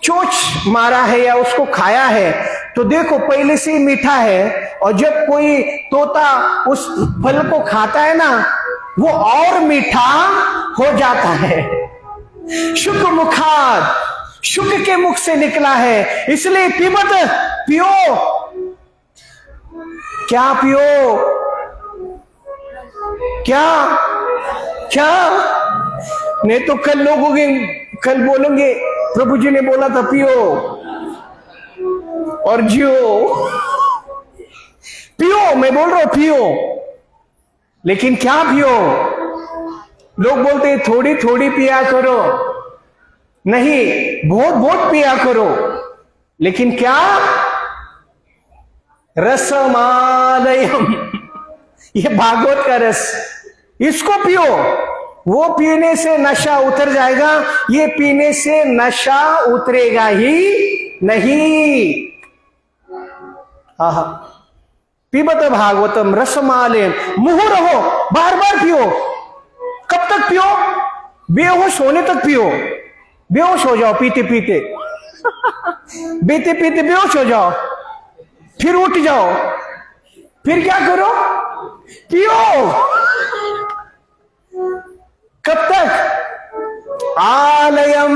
चोंच मारा है या उसको खाया है तो देखो पहले से ही मीठा है, और जब कोई तोता उस फल को खाता है ना वो और मीठा हो जाता है। शुक मुखाद, शुक के मुख से निकला है, इसलिए पिबत पियो। क्या पियो? क्या क्या? नहीं तो कल बोलेंगे प्रभु जी ने बोला था पियो और जियो। पियो, मैं बोल रहा हूं पियो, लेकिन क्या पियो? लोग बोलते हैं थोड़ी थोड़ी पिया करो, नहीं बहुत बहुत पिया करो। लेकिन क्या? रसमालयम, ये भागवत का रस, इसको पियो। वो पीने से नशा उतर जाएगा, ये पीने से नशा उतरेगा ही नहीं। आहा, पीबत भागवतम रसमालयम मुहुरहो, बार बार पियो। कब तक पियो? बेहोश होने तक पियो। बेहोश हो जाओ पीते पीते, पीते पीते बेहोश हो जाओ, फिर उठ जाओ, फिर क्या करो? पियो। कब तक? आलयम,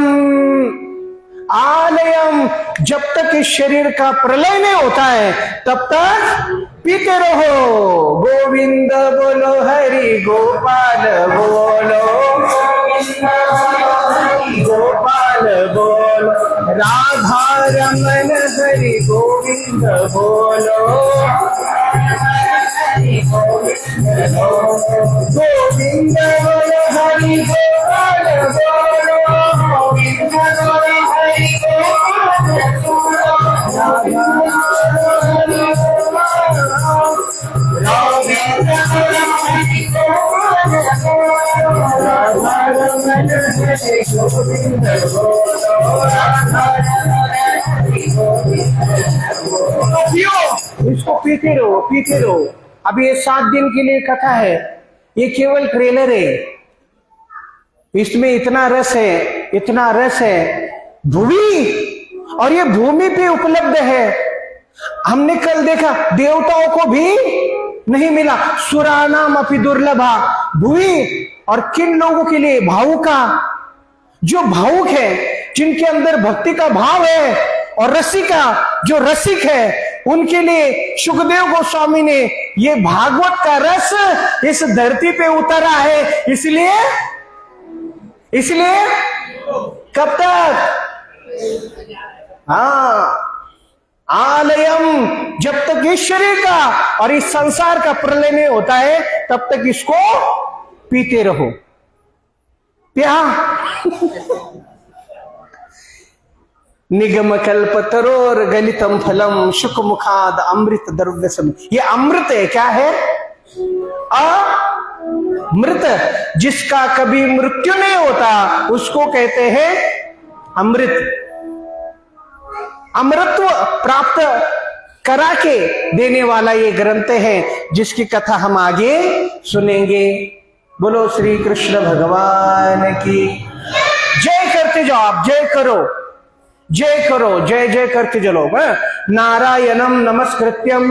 आलयम, जब तक इस शरीर का प्रलय नहीं होता है तब तक पीते रहो। गोविंद बोलो, हरि गोपाल बोलो, गोपाल बोलो, राधा रमन हरि गोविंद बोलो, गोविंद बोलो, हरि गोपाल बोलो, गोविंद बोलो, हरि गोपाल इसको पीते रहो, पीते रहो। अब ये 7 दिन के लिए कथा है, ये केवल ट्रेलर है। इसमें इतना रस है, इतना रस है भूमि, और ये भूमि पे उपलब्ध है। हमने कल देखा देवताओं को भी नहीं मिला। सुरानाम अपि दुर्लभा भूमि। और किन लोगों के लिए? भावुका, जो भावुक है, जिनके अंदर भक्ति का भाव है, और रसिका, जो रसिक है, उनके लिए सुखदेव गोस्वामी ने ये भागवत का रस इस धरती पे उतारा है। इसलिए कब तक? हाँ, आलयम, जब तक इस शरीर का और इस संसार का प्रलय नहीं होता है तब तक इसको पीते रहो। क्या? निगम कल्प तरोर गलितम फलम शुक मुखाद अमृत द्रव्य सम। ये अमृत है। क्या है? अमृत, जिसका कभी मृत्यु नहीं होता उसको कहते हैं अमृत। अमृतत्व प्राप्त करा के देने वाला ये ग्रंथ है, जिसकी कथा हम आगे सुनेंगे। बोलो श्री कृष्ण भगवान की जय। करते जाओ आप, जय करो, जय करो, जय जय करते चलो। नारायणम नमस्कृत्यम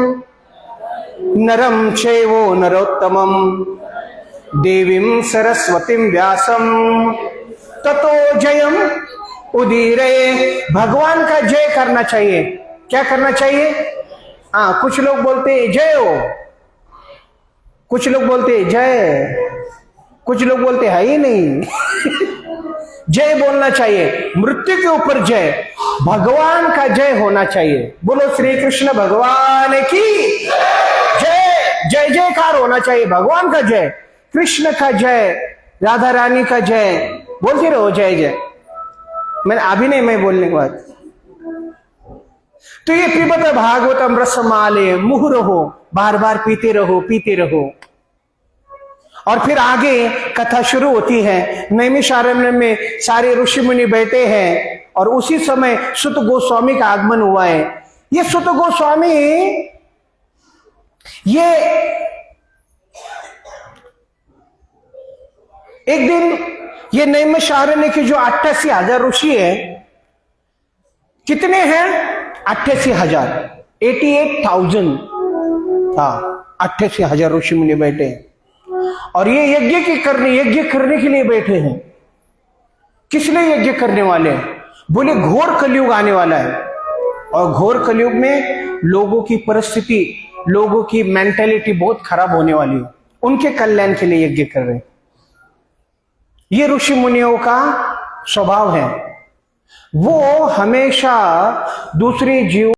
नरम चैवो नरोत्तमम देवीं सरस्वतीं व्यासं ततो जयम उदीरे। भगवान का जय करना चाहिए। क्या करना चाहिए? हाँ, कुछ लोग बोलते हैं जय हो, कुछ लोग बोलते हैं जय, कुछ लोग बोलते है ही नहीं। जय बोलना चाहिए, मृत्यु के ऊपर जय, भगवान का जय होना चाहिए। बोलो श्री कृष्ण भगवान की जय। जय जयकार होना चाहिए, भगवान का जय, कृष्ण का जय, राधा रानी का जय, बोलते रहो जय जय। मैंने अभी नहीं, मैं बोलने के बाद तो ये पिबत भागवतम रसमाले मुहुरहो, बार बार पीते रहो पीते रहो। और फिर आगे कथा शुरू होती है। नैमिषारण्य में सारे ऋषि मुनि बैठे हैं और उसी समय सुत गोस्वामी का आगमन हुआ है। ये सुत गोस्वामी ये एक दिन ये नैमिषारण्य के जो 88,000 ऋषि है, कितने हैं? 88,000, 88,000 था, 88,000 ऋषि मुनि बैठे हैं। और ये यज्ञ करने के लिए बैठे हैं। किस लिए यज्ञ करने वाले हैं? बोले घोर कलयुग आने वाला है और घोर कलयुग में लोगों की परिस्थिति, लोगों की मेंटालिटी बहुत खराब होने वाली है, उनके कल्याण के लिए यज्ञ कर रहे हैं। ये ऋषि मुनियों का स्वभाव है, वो हमेशा दूसरे जीव